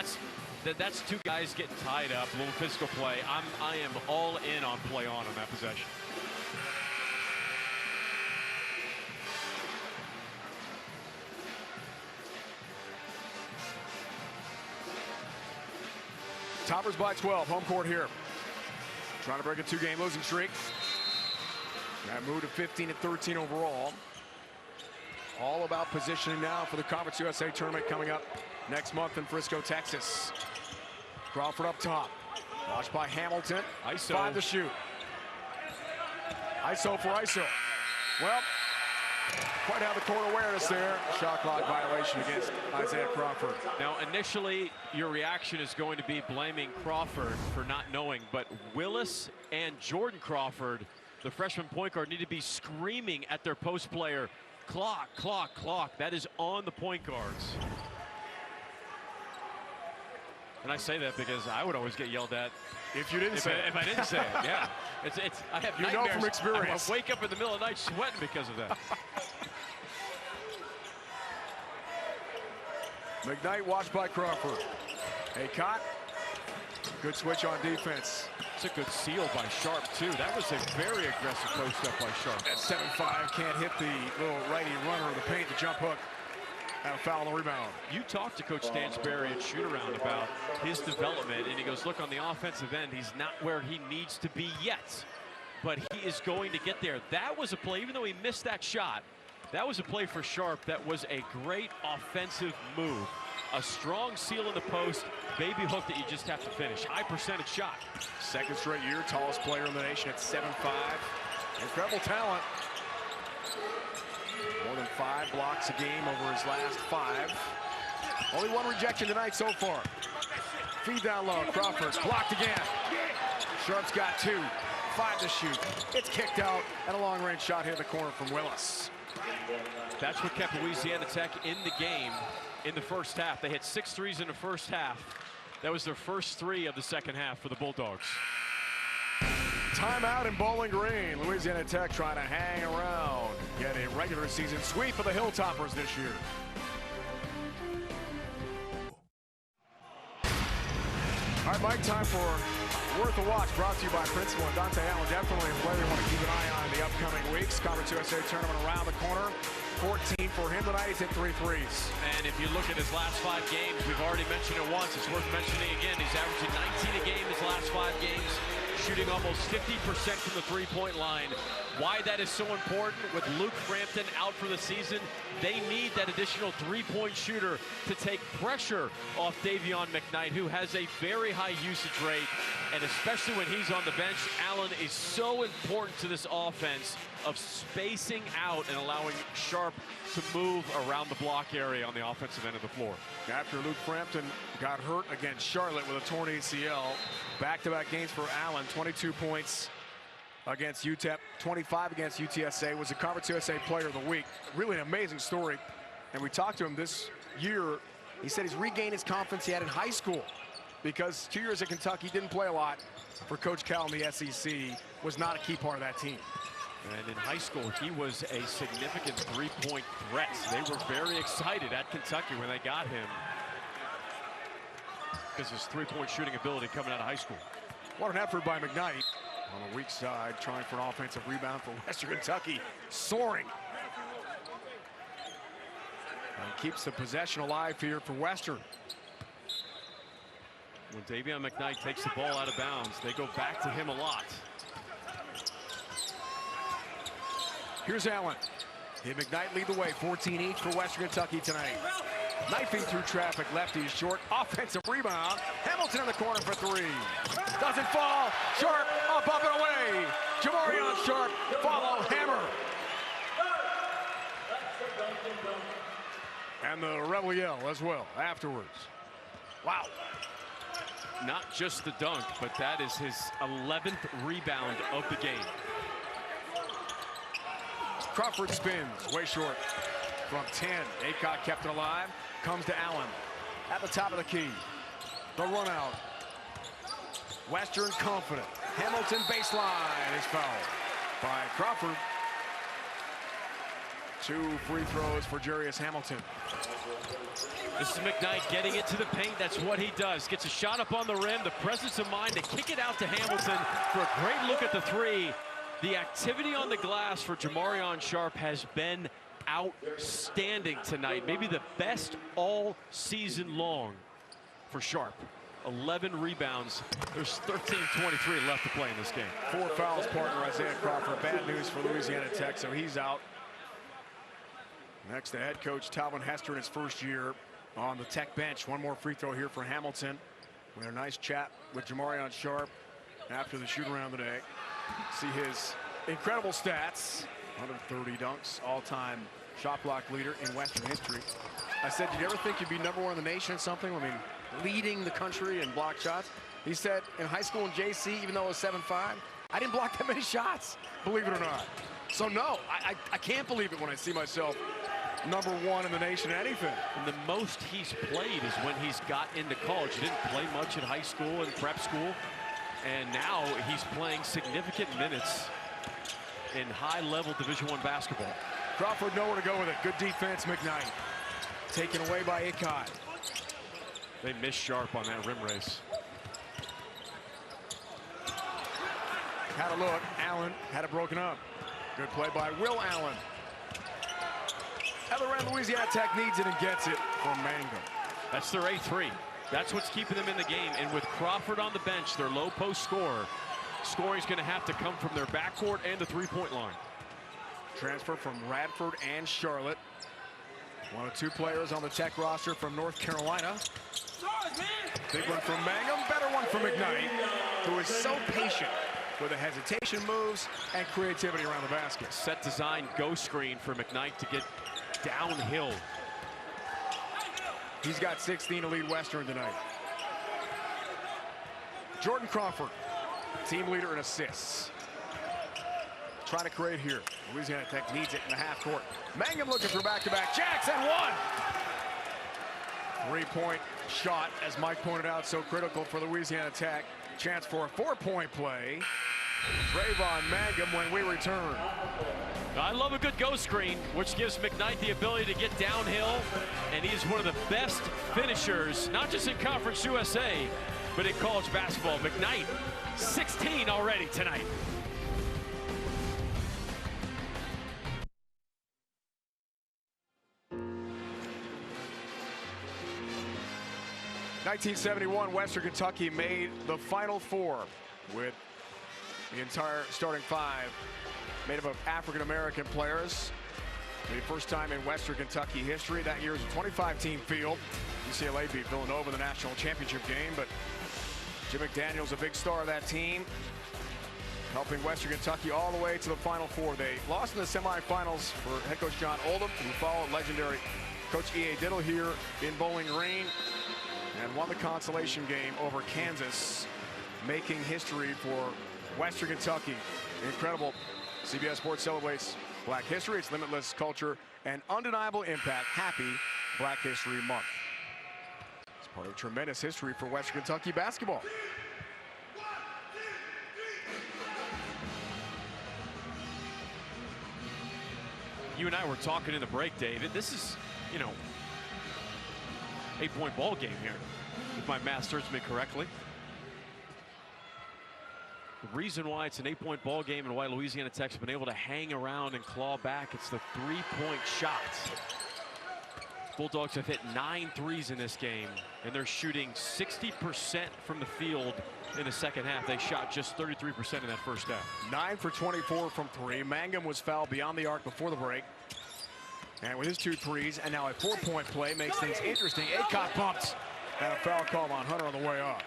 that's 2 guys getting tied up, a little physical play. I am all in on play on that possession. Toppers by 12, home court here. Trying to break a 2-game losing streak. That moved to 15 and 13 overall. All about positioning now for the Conference USA tournament coming up next month in Frisco, Texas. Crawford up top. Watched by Hamilton. ISO. 5 to shoot. ISO for ISO. Well, quite have the court awareness there. Shot clock violation against Isaiah Crawford. Now, initially, your reaction is going to be blaming Crawford for not knowing, but Willis and Jordan Crawford, the freshman point guard, need to be screaming at their post player, clock, clock, clock. That is on the point guards. And I say that because I would always get yelled at if you didn't say it. If I didn't say it, yeah. I have nightmares. You know from experience. I wake up in the middle of the night sweating because of that. McKnight watched by Crawford. Ecott. Good switch on defense. It's a good seal by Sharp, too. That was a very aggressive post up by Sharp. At 7'5", can't hit the little righty runner of the paint, the jump hook. And a foul on the rebound. You talked to Coach Stansberry at shoot-around about his development, and he goes, look, on the offensive end, he's not where he needs to be yet. but he is going to get there. That was a play, even though he missed that shot, that was a play for Sharp. That was a great offensive move. A strong seal in the post, baby hook that you just have to finish. High percentage shot. Second straight year, tallest player in the nation at 7'5". Incredible talent. More than 5 blocks a game over his last 5. Only 1 rejection tonight so far. Feed down low, Crawford blocked again. Sharp's got 2, 5 to shoot. It's kicked out, and a long-range shot hit the corner from Willis. That's what kept Louisiana Tech in the game in the first half. They hit 6 threes in the first half. That was their first 3 of the second half for the Bulldogs. Timeout in Bowling Green. Louisiana Tech trying to hang around. Get a regular season sweep of the Hilltoppers this year. All right, Mike, time for Worth a Watch, brought to you by Principal and Dante Allen. Definitely a player you want to keep an eye on in the upcoming weeks. Conference USA tournament around the corner. 14 for him tonight. He's hit 3 threes. And if you look at his last 5 games, we've already mentioned it once. It's worth mentioning again. He's averaging 19 a game his last 5 games, shooting almost 50% from the three-point line. Why that is so important, with Luke Frampton out for the season, they need that additional three-point shooter to take pressure off Davion McKnight, who has a very high usage rate. And especially when he's on the bench, Allen is so important to this offense of spacing out and allowing Sharp to move around the block area on the offensive end of the floor. After Luke Frampton got hurt against Charlotte with a torn ACL, back-to-back games for Allen, 22 points against UTEP, 25 against UTSA, was the Conference USA Player of the Week. Really an amazing story. And we talked to him this year. He said he's regained his confidence he had in high school, because 2 years at Kentucky, didn't play a lot for Coach Cal in the SEC, was not a key part of that team. And in high school, he was a significant three-point threat. They were very excited at Kentucky when they got him, because his three-point shooting ability coming out of high school. What an effort by McKnight on the weak side, trying for an offensive rebound for Western Kentucky, soaring. And keeps the possession alive here for Western. When Davion McKnight takes the ball out of bounds, they go back to him a lot. Here's Allen. Did McKnight lead the way? 14 each for Western Kentucky tonight. Knifing through traffic, lefty short. Offensive rebound. Hamilton in the corner for 3. Doesn't fall. Sharp up and away. Jamarion Sharp, follow, hammer. And the rebel yell as well afterwards. Wow. Not just the dunk, but that is his 11th rebound of the game. Crawford spins, way short from 10. Aycock kept it alive, comes to Allen at the top of the key. The run out. Western confident. Hamilton baseline is fouled by Crawford. 2 free throws for Jarius Hamilton. This is McKnight getting it to the paint. That's what he does. Gets a shot up on the rim, the presence of mind to kick it out to Hamilton for a great look at the 3. The activity on the glass for Jamarion Sharp has been outstanding tonight. Maybe the best all season long for Sharp. 11 rebounds. There's 13:23 left to play in this game. 4 fouls, partner Isaiah Crawford. Bad news for Louisiana Tech, so he's out. Next, the head coach, Talvin Hester, in his first year on the Tech bench. 1 more free throw here for Hamilton. We had a nice chat with Jamarion Sharp after the shoot-around today. See his incredible stats. 130 dunks, all-time shot block leader in Western history. I said, did you ever think you'd be #1 in the nation or something? I mean, leading the country in block shots. He said, in high school in JC, even though I was 7'5", I didn't block that many shots, believe it or not. So no, I can't believe it when I see myself #1 in the nation at anything. And the most he's played is when he's got into college. He didn't play much in high school and prep school. And now he's playing significant minutes in high-level Division I basketball. Crawford nowhere to go with it. Good defense, McKnight. Taken away by Aycock. They missed Sharp on that rim race. Had a look. Allen had it broken up. Good play by Will Allen. Other end, Louisiana Tech needs it and gets it from Mangum. That's their 8th 3. That's what's keeping them in the game. And with Crawford on the bench, their low post scorer, Scoring is going to have to come from their backcourt and the three-point line. Transfer from Radford and Charlotte. One of two players on the Tech roster from North Carolina. Big one from Mangum, better one from McKnight, who is so patient with the hesitation moves and creativity around the basket. Set design go screen for McKnight to get downhill. He's got 16 to lead Western tonight. Jordan Crawford, team leader in assists. Trying to create here. Louisiana Tech needs it in the half court. Mangum looking for back-to-back. Jackson, one! Three-point shot, as Mike pointed out, so critical for Louisiana Tech. Chance for a four-point play. Trayvon Mangum when we return. I love a good go screen, which gives McKnight the ability to get downhill, and he's one of the best finishers, not just in Conference USA, but in college basketball. McKnight, 16 already tonight. (1971) Western Kentucky made the Final Four with the entire starting five made up of African-American players. The first time in Western Kentucky history. That year's a 25-team field. UCLA beat Villanova in the national championship game, but Jim McDaniel's a big star of that team, helping Western Kentucky all the way to the Final Four. They lost in the semifinals for head coach John Oldham, who followed legendary Coach E.A. Diddle here in Bowling Green, and won the consolation game over Kansas, making history for Western Kentucky. Incredible. CBS Sports celebrates Black history, its limitless culture, and undeniable impact. Happy Black History Month. It's part of tremendous history for Western Kentucky basketball. You and I were talking in the break, David. This is, 8-point ball game here, if my math serves me correctly. The reason why it's an 8-point ball game and why Louisiana Tech's been able to hang around and claw back, it's the three-point shots. Bulldogs have hit 9 threes in this game, and they're shooting 60% from the field in the second half. They shot just 33% in that first half. 9 for 24 from three. Mangum was fouled beyond the arc before the break. And with his 2 threes and now a 4-point play makes things interesting. Aycott bumps, and a foul call on Hunter on the way up.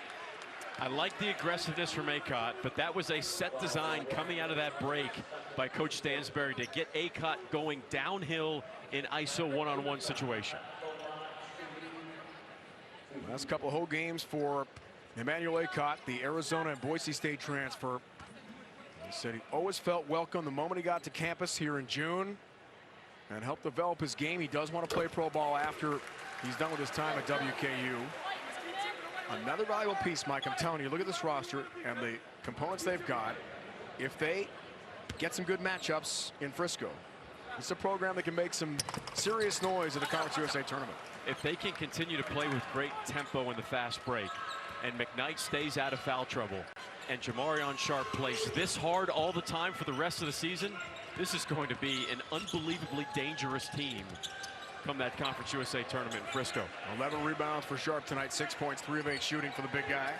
I like the aggressiveness from Aycott, but that was a set design coming out of that break by Coach Stansbury to get Aycott going downhill in ISO one-on-one situation. Last couple of whole games for Emmanuel Aycott, the Arizona and Boise State transfer. He said he always felt welcome the moment he got to campus here in June and helped develop his game. He does want to play pro ball after he's done with his time at WKU. Another valuable piece, Mike. I'm telling you, look at this roster and the components they've got. If they get some good matchups in Frisco, it's a program that can make some serious noise in the Conference USA tournament. If they can continue to play with great tempo in the fast break, and McKnight stays out of foul trouble, and Jamarion Sharp plays this hard all the time for the rest of the season, this is going to be an unbelievably dangerous team come that Conference USA tournament in Frisco. 11 rebounds for Sharp tonight, 6 points, 3 of 8 shooting for the big guy.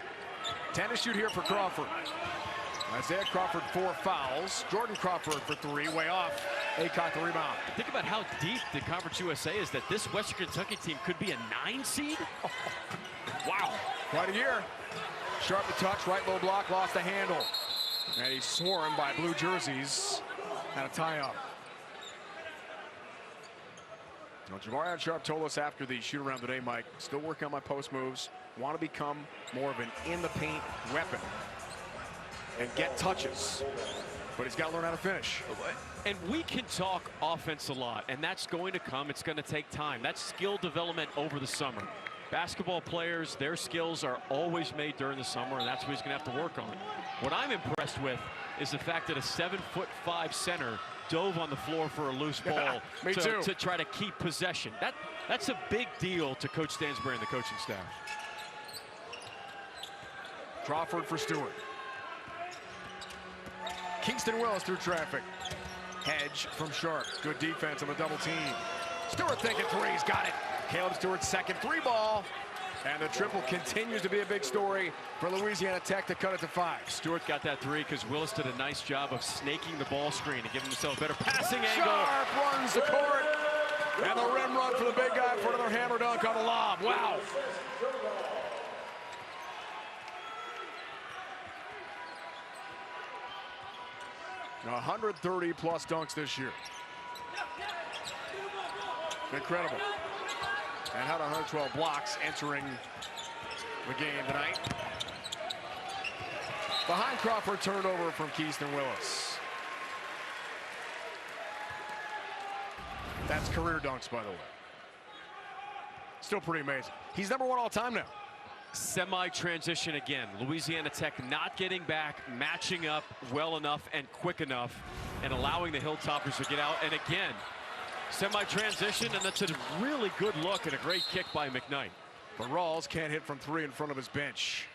10 to shoot here for Crawford. Isaiah Crawford 4 fouls. Jordan Crawford for 3, way off. Aycott the rebound. Think about how deep the Conference USA is, that this Western Kentucky team could be a 9 seed. Wow. Quite a year. Sharp the touch, right low block, lost the handle. And he's swarmed by blue jerseys at a tie-up. Now, Jamarion Sharp told us after the shoot-around today, Mike, still working on my post moves, want to become more of an in-the-paint weapon and get touches, but he's got to learn how to finish. And we can talk offense a lot, and that's going to come. It's going to take time. That's skill development over the summer. Basketball players, their skills are always made during the summer, and that's what he's going to have to work on. What I'm impressed with is the fact that a 7'5" center dove on the floor for a loose ball to try to keep possession. That's a big deal to Coach Stansbury and the coaching staff. Crawford for Stewart. Kingston Willis through traffic. Hedge from Sharp. Good defense on the double team. Stewart thinking threes, got it. Caleb Stewart's second 3 ball. And the triple continues to be a big story for Louisiana Tech to cut it to 5. Stewart got that three because Willis did a nice job of snaking the ball screen and giving himself a better passing angle. Sharp runs the court. And the rim run for the big guy for another hammer dunk on the lob. Wow. Now 130 plus dunks this year. Incredible. And had 112 blocks entering the game tonight. Behind Crawford, turned over from Keaston Willis. That's career dunks, by the way. Still pretty amazing. He's #1 all time now. Semi-transition again. Louisiana Tech not getting back, matching up well enough and quick enough, and allowing the Hilltoppers to get out. And again, semi-transition, and that's a really good look and a great kick by McKnight. But Rawls can't hit from 3 in front of his bench.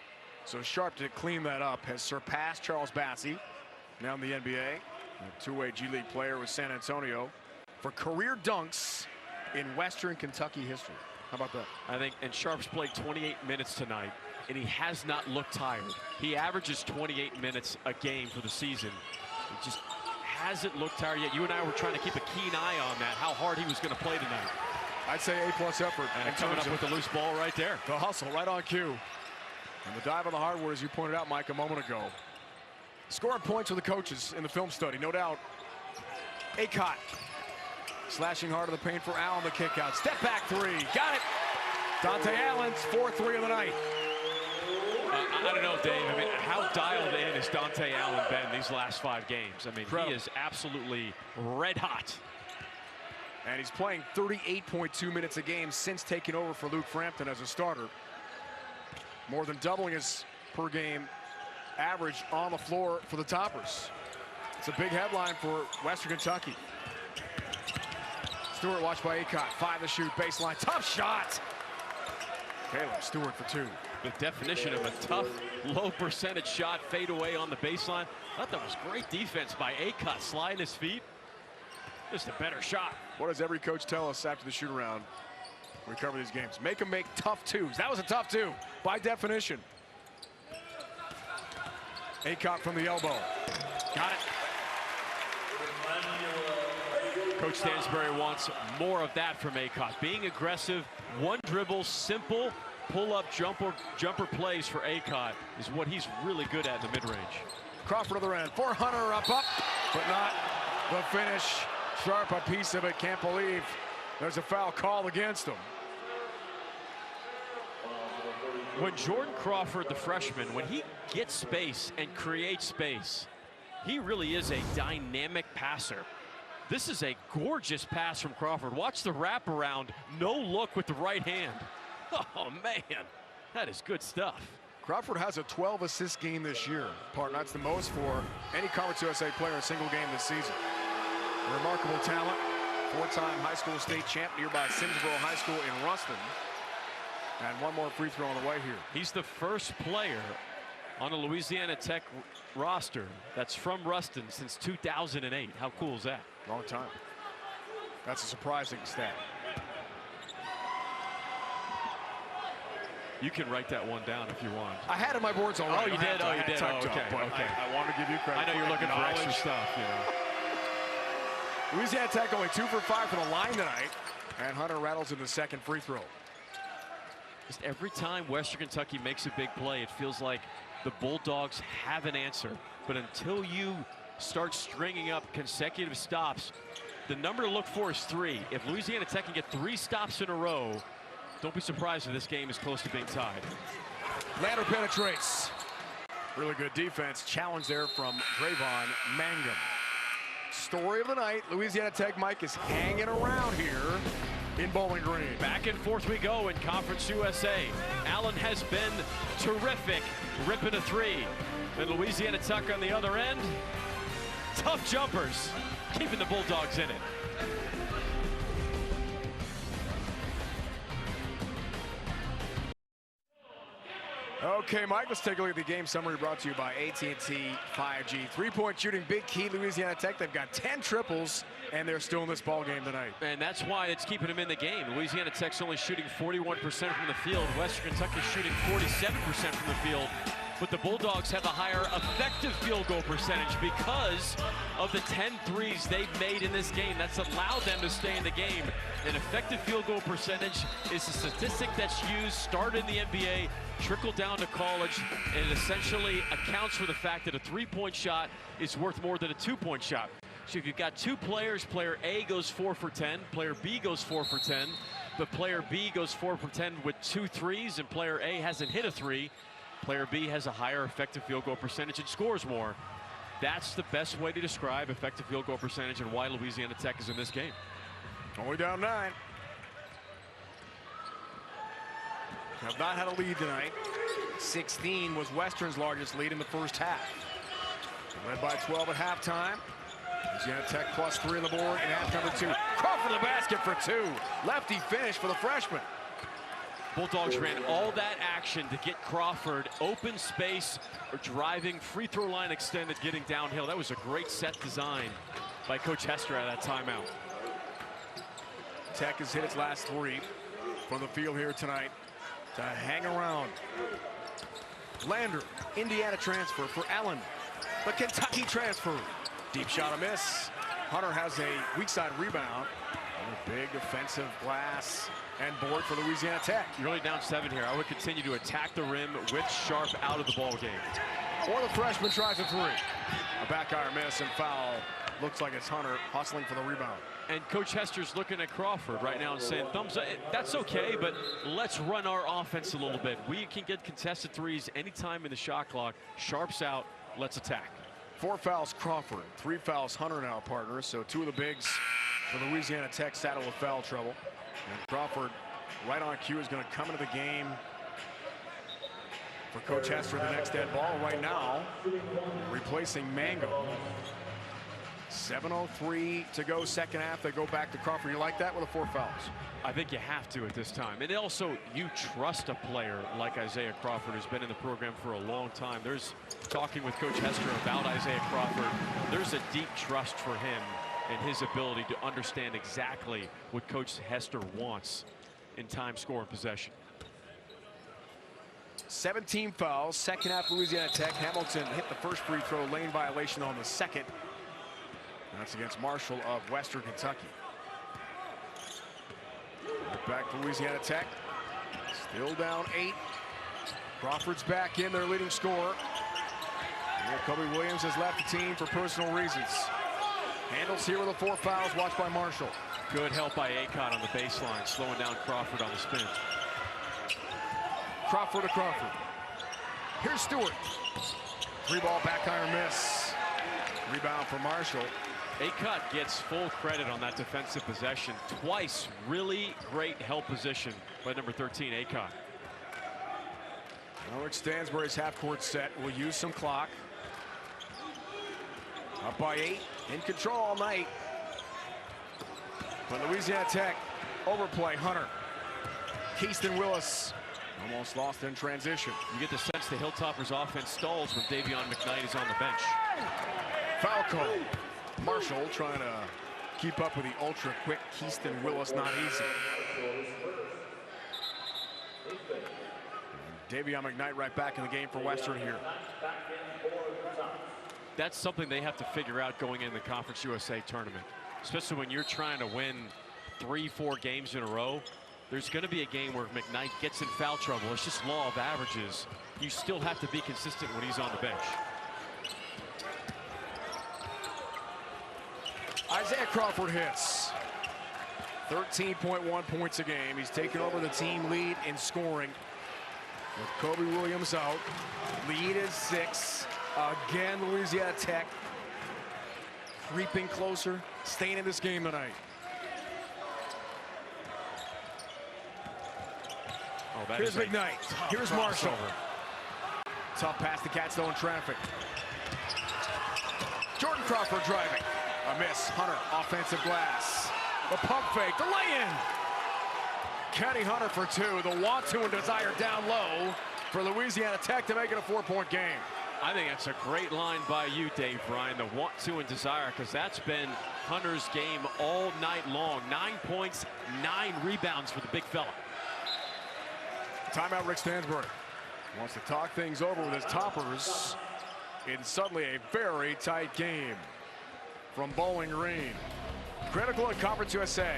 So Sharp to clean that up has surpassed Charles Bassey, now in the NBA, a two-way G League player with San Antonio, for career dunks in Western Kentucky history. How about that? I think, and Sharp's played 28 minutes tonight, and he has not looked tired. He averages 28 minutes a game for the season. He just hasn't looked tired yet. You and I were trying to keep a keen eye on that, how hard he was going to play tonight. I'd say A+ effort. And coming up with the loose ball right there. The hustle right on cue. And the dive on the hardwood, as you pointed out, Mike, a moment ago. Scoring points for the coaches in the film study, no doubt. Acott slashing hard to the paint for Allen, the kick out. Step back three, got it. Dante Allen's 4th three of the night. I don't know, Dave. I mean, how dialed in has Dante Allen been these last 5 games? I mean, Incredible. He is absolutely red hot. And he's playing 38.2 minutes a game since taking over for Luke Frampton as a starter. More than doubling his per game average on the floor for the Toppers. It's a big headline for Western Kentucky. Stewart watched by Acott, 5 to shoot, baseline, tough shot. Caleb Stewart for 2. The definition of a tough, low percentage shot, fade away on the baseline. I thought that was great defense by Acott, sliding his feet. Just a better shot. What does every coach tell us after the shoot around? We cover these games. Make them make tough twos. That was a tough 2 by definition. Acott from the elbow. Got it. Coach Stansbury wants more of that from Acott. Being aggressive, one dribble, simple pull-up jumper plays for Acott is what he's really good at in the mid-range. Crawford other end for Hunter, up, but not the finish. Sharp a piece of it. Can't believe there's a foul call against him. When Jordan Crawford, the freshman, when he gets space and creates space, he really is a dynamic passer. This is a gorgeous pass from Crawford. Watch the wraparound, no look with the right hand. Oh, man, that is good stuff. Crawford has a 12 assist game this year. Partner, that's the most for any Conference USA player in a single game this season. Remarkable talent, 4-time high school state champ, nearby Simsboro High School in Ruston. And one more free throw on the way here. He's the first player on a Louisiana Tech roster that's from Ruston since 2008. How cool is that? Long time. That's a surprising stat. You can write that one down if you want. I had it in my boards already. Oh, you did? Oh, you did? Oh, okay. Okay. I wanted to give you credit. I know you're looking for extra stuff, you know. Louisiana Tech only 2 for 5 from the line tonight. And Hunter rattles in the second free throw. Just every time Western Kentucky makes a big play, it feels like the Bulldogs have an answer. But until you start stringing up consecutive stops, the number to look for is 3. If Louisiana Tech can get 3 stops in a row, don't be surprised if this game is close to being tied. Lander penetrates. Really good defense. Challenge there from Drayvon Mangum. Story of the night, Louisiana Tech, Mike, is hanging around here in Bowling Green. Back and forth we go in Conference USA. Allen has been terrific, ripping a 3. And Louisiana Tech on the other end, tough jumpers, keeping the Bulldogs in it. Okay, Mike, let's take a look at the game summary brought to you by AT&T 5G. Three-point shooting, big key, Louisiana Tech. They've got 10 triples, and they're still in this ball game tonight. And that's why it's keeping them in the game. Louisiana Tech's only shooting 41% from the field. Western Kentucky shooting 47% from the field. But the Bulldogs have a higher effective field goal percentage because of the 10 threes they've made in this game. That's allowed them to stay in the game. An effective field goal percentage is a statistic that's used, started in the NBA, trickled down to college, and it essentially accounts for the fact that a three-point shot is worth more than a two-point shot. So if you've got two players, player A goes 4 for 10, player B goes 4 for 10, but player B goes 4 for 10 with 2 threes, and player A hasn't hit a three, player B has a higher effective field goal percentage and scores more. That's the best way to describe effective field goal percentage and why Louisiana Tech is in this game. Only down 9. Have not had a lead tonight. 16 was Western's largest lead in the first half. Led by 12 at halftime. Louisiana Tech +3 on the board in half number 2. Crawford the basket for 2. Lefty finish for the freshman. Bulldogs ran all that action to get Crawford open space, or driving, free throw line extended, getting downhill. That was a great set design by Coach Hester at that timeout. Tech has hit its last 3 from the field here tonight to hang around. Lander, Indiana transfer for Allen. The Kentucky transfer. Deep shot, a miss. Hunter has a weak side rebound. And a big defensive glass and board for Louisiana Tech. You're only down 7 here. I would continue to attack the rim with Sharp out of the ball game. Or the freshman tries a 3. A back iron miss and foul. Looks like it's Hunter hustling for the rebound. And Coach Hester's looking at Crawford right now and saying, thumbs up, that's okay, but let's run our offense a little bit. We can get contested threes anytime in the shot clock. Sharp's out, let's attack. 4 fouls Crawford, 3 fouls Hunter now, partners. So 2 of the bigs for Louisiana Tech saddled with foul trouble. And Crawford, right on cue, is going to come into the game for Coach Hester, the next dead ball right now, replacing Mango. 7:03 to go, second half. They go back to Crawford. You like that with the 4 fouls? I think you have to at this time. And also, you trust a player like Isaiah Crawford, who's been in the program for a long time. There's talking with Coach Hester about Isaiah Crawford. There's a deep trust for him and his ability to understand exactly what Coach Hester wants in time, score, and possession. 17 fouls, second half Louisiana Tech. Hamilton hit the first free throw, lane violation on the second. That's against Marshall of Western Kentucky. Back to Louisiana Tech. Still down 8. Crawford's back in, their leading scorer. And Kobe Williams has left the team for personal reasons. Handles here with the 4 fouls, watched by Marshall. Good help by Acott on the baseline, slowing down Crawford on the spin. Crawford to Crawford. Here's Stewart. 3-ball back iron miss. Rebound for Marshall. Acott gets full credit on that defensive possession. Twice really great help position by number 13, Acott. Rick Stansbury's half-court set will use some clock. Up by 8, in control all night. But Louisiana Tech, overplay, Hunter. Keaston Willis almost lost in transition. You get the sense the Hilltoppers offense stalls when Davion McKnight is on the bench. Foul call. Marshall trying to keep up with the ultra-quick Keaston Willis, not easy. Davion McKnight right back in the game for Western here. That's something they have to figure out going in the Conference USA tournament, especially when you're trying to win 3-4 games in a row. There's going to be a game where McKnight gets in foul trouble. It's just law of averages. You still have to be consistent when he's on the bench. Isaiah Crawford hits. 13.1 points a game. He's taken over the team lead in scoring with Kobe Williams out. Lead is 6. Again, Louisiana Tech creeping closer, staying in this game tonight. Oh, here's McKnight. Here's Marshall. Tough pass to Catstow in traffic. Jordan Crawford driving. A miss. Hunter, offensive glass. The pump fake, the lay-in. Kenny Hunter for 2. The want to and desire down low for Louisiana Tech to make it a 4-point game. I think that's a great line by you, Dave Ryan, the want to and desire, because that's been Hunter's game all night long. 9 points, 9 rebounds for the big fella. Timeout, Rick Stansbury wants to talk things over with his toppers in suddenly a very tight game from Bowling Green. Critical in Conference USA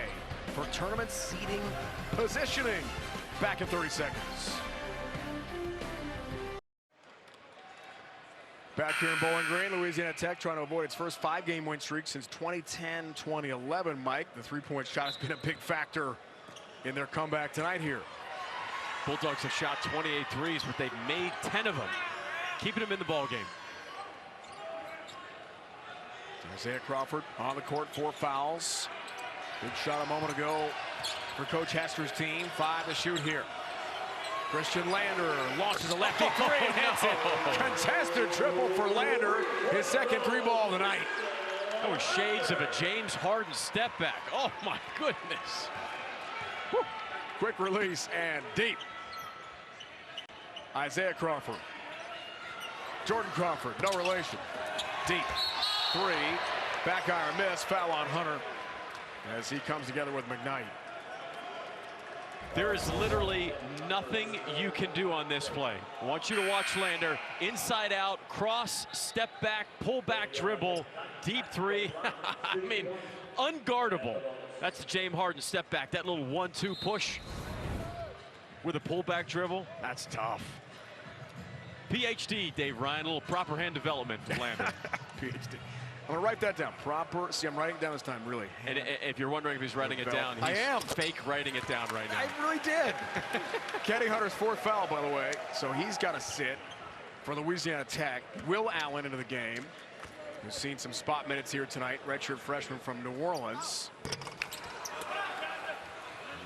for tournament seeding positioning. Back in 30 seconds. Back here in Bowling Green, Louisiana Tech trying to avoid its first 5-game win streak since 2010-2011. Mike, the three-point shot has been a big factor in their comeback tonight here. Bulldogs have shot 28 threes, but they've made 10 of them, keeping them in the ball game. Isaiah Crawford on the court, 4 fouls. Good shot a moment ago for Coach Hester's team. 5 to shoot here. Christian Lander launches a lefty three and hits it. Contested triple for Lander, his second 3-ball of the night. That was shades of a James Harden step back. Oh my goodness. Whew. Quick release and deep. Isaiah Crawford. Jordan Crawford, no relation. Deep. 3. Back iron miss. Foul on Hunter as he comes together with McKnight. There is literally nothing you can do on this play. I want you to watch Lander. Inside out, cross, step back, pull back dribble, deep 3. I mean, unguardable. That's the James Harden step back. That little 1-2 push with a pullback dribble. That's tough. PhD, Dave Ryan, a little proper hand development for Lander. PhD. I'm going to write that down. Proper. See, I'm writing it down this time, really. And if you're wondering if he's writing it down, he's fake writing it down right now. I really did. Kenny Hunter's 4th foul, by the way, so he's got to sit for Louisiana Tech. Will Allen into the game. We've seen some spot minutes here tonight. Redshirt freshman from New Orleans.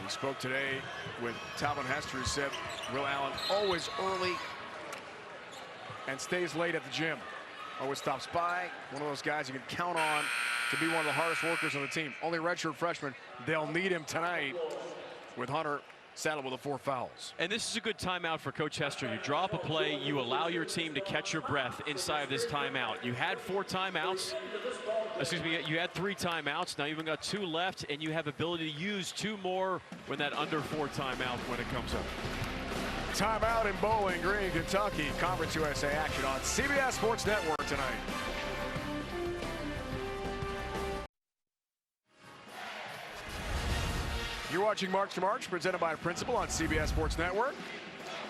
We spoke today with Talvin Hester, who said Will Allen always early and stays late at the gym. Always stops by. One of those guys you can count on to be one of the hardest workers on the team. Only redshirt freshman. They'll need him tonight with Hunter saddled with the 4 fouls. And this is a good timeout for Coach Hester. You draw up a play, you allow your team to catch your breath inside of this timeout. You had 4 timeouts. Excuse me, you had 3 timeouts. Now you've even got 2 left, and you have ability to use 2 more when that under 4 timeout when it comes up. Timeout in Bowling Green, Kentucky. Conference USA action on CBS Sports Network tonight. You're watching March to March, presented by Principal on CBS Sports Network.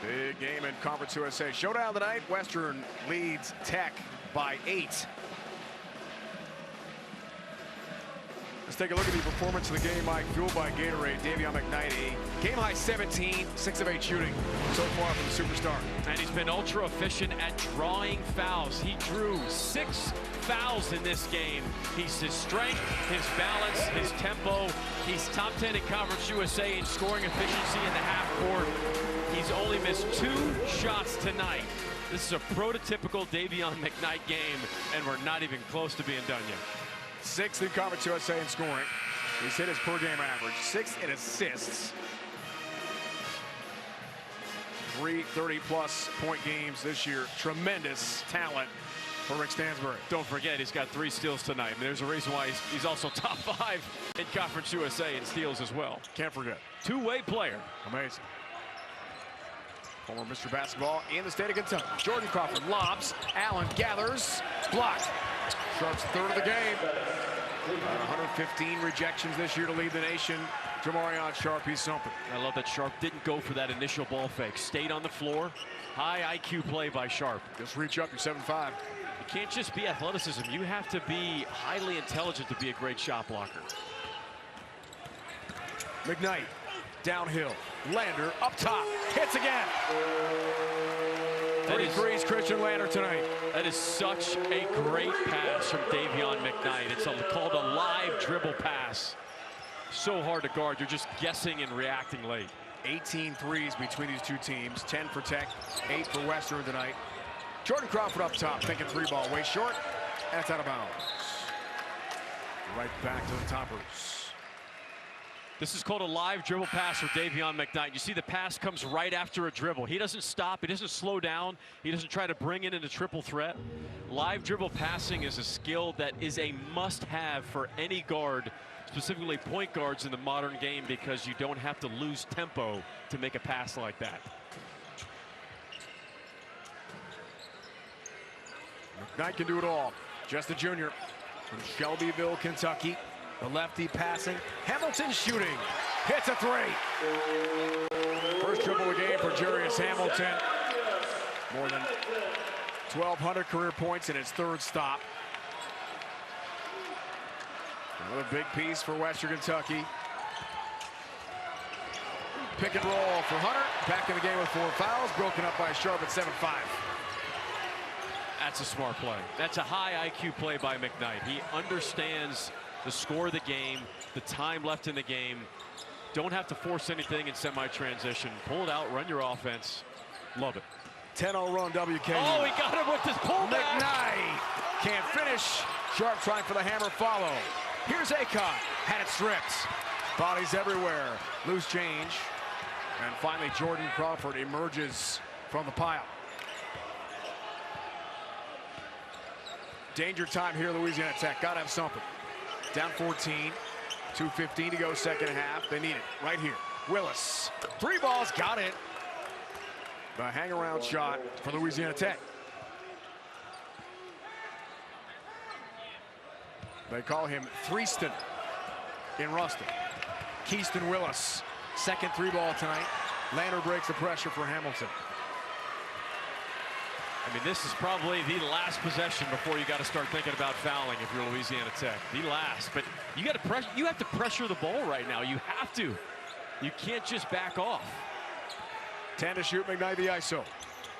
Big game in Conference USA. Showdown tonight. Western leads Tech by 8. Let's take a look at the performance of the game, Mike, fueled by Gatorade. Davion McKnight, a game-high 17, 6 of 8 shooting so far from the superstar. And he's been ultra efficient at drawing fouls. He drew 6 fouls in this game. He's his strength, his balance, his tempo. He's top 10 in Conference USA in scoring efficiency in the half court. He's only missed 2 shots tonight. This is a prototypical Davion McKnight game, and we're not even close to being done yet. 6th in Conference USA in scoring. He's hit his per-game average. 6th in assists. 3 30-plus point games this year. Tremendous talent for Rick Stansbury. Don't forget, he's got 3 steals tonight. And there's a reason why he's also top 5 in Conference USA in steals as well. Can't forget. 2-way player. Amazing. Former Mr. Basketball in the state of Kentucky. Jordan Crawford lobs. Allen gathers. Blocked. Sharp's 3rd of the game. 115 rejections this year to lead the nation. Jamarion Sharp, he's something. I love that Sharp didn't go for that initial ball fake. Stayed on the floor. High IQ play by Sharp. Just reach up, you're 7'5". You can't just be athleticism. You have to be highly intelligent to be a great shot blocker. McKnight, downhill. Lander, up top, hits again. 33's Christian Lander tonight. That is such a great pass from Davion McKnight. It's called a live dribble pass. So hard to guard. You're just guessing and reacting late. 18 threes between these 2 teams. 10 for Tech, 8 for Western tonight. Jordan Crawford up top, thinking 3-ball, way short. And it's out of bounds. Right back to the toppers. This is called a live dribble pass for Davion McKnight. You see the pass comes right after a dribble. He doesn't stop. He doesn't slow down. He doesn't try to bring it into triple threat. Live dribble passing is a skill that is a must-have for any guard, specifically point guards in the modern game, because you don't have to lose tempo to make a pass like that. McKnight can do it all. Just a junior from Shelbyville, Kentucky. The lefty passing. Hamilton shooting. Hits a three. First triple of the game for Jarius Hamilton. More than 1,200 career points in his third stop. Another big piece for Western Kentucky. Pick and roll for Hunter. Back in the game with 4 fouls. Broken up by Sharp at 7-5. That's a smart play. That's a high IQ play by McKnight. He understands the score of the game, the time left in the game. Don't have to force anything in semi-transition. Pull it out, run your offense. Love it. 10-0 run WKU. Oh, he got him with this pullback. McKnight can't finish. Sharp trying for the hammer follow. Here's Akon. Had it stripped. Bodies everywhere. Loose change. And finally, Jordan Crawford emerges from the pile. Danger time here, Louisiana Tech. Got to have something. Down 14. 2:15 to go second half. They need it right here. Willis. 3 balls. Got it. The hang-around shot for Louisiana Tech. They call him Threeston in Ruston. Keyston Willis. Second 3-ball tonight. Lander breaks the pressure for Hamilton. I mean, this is probably the last possession before you got to start thinking about fouling if you're Louisiana Tech. The last, but you got to pressure. You have to pressure the ball right now. You have to. You can't just back off. 10 to shoot. McKnight the ISO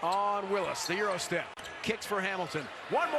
on Willis. The Euro step. Kicks for Hamilton. One more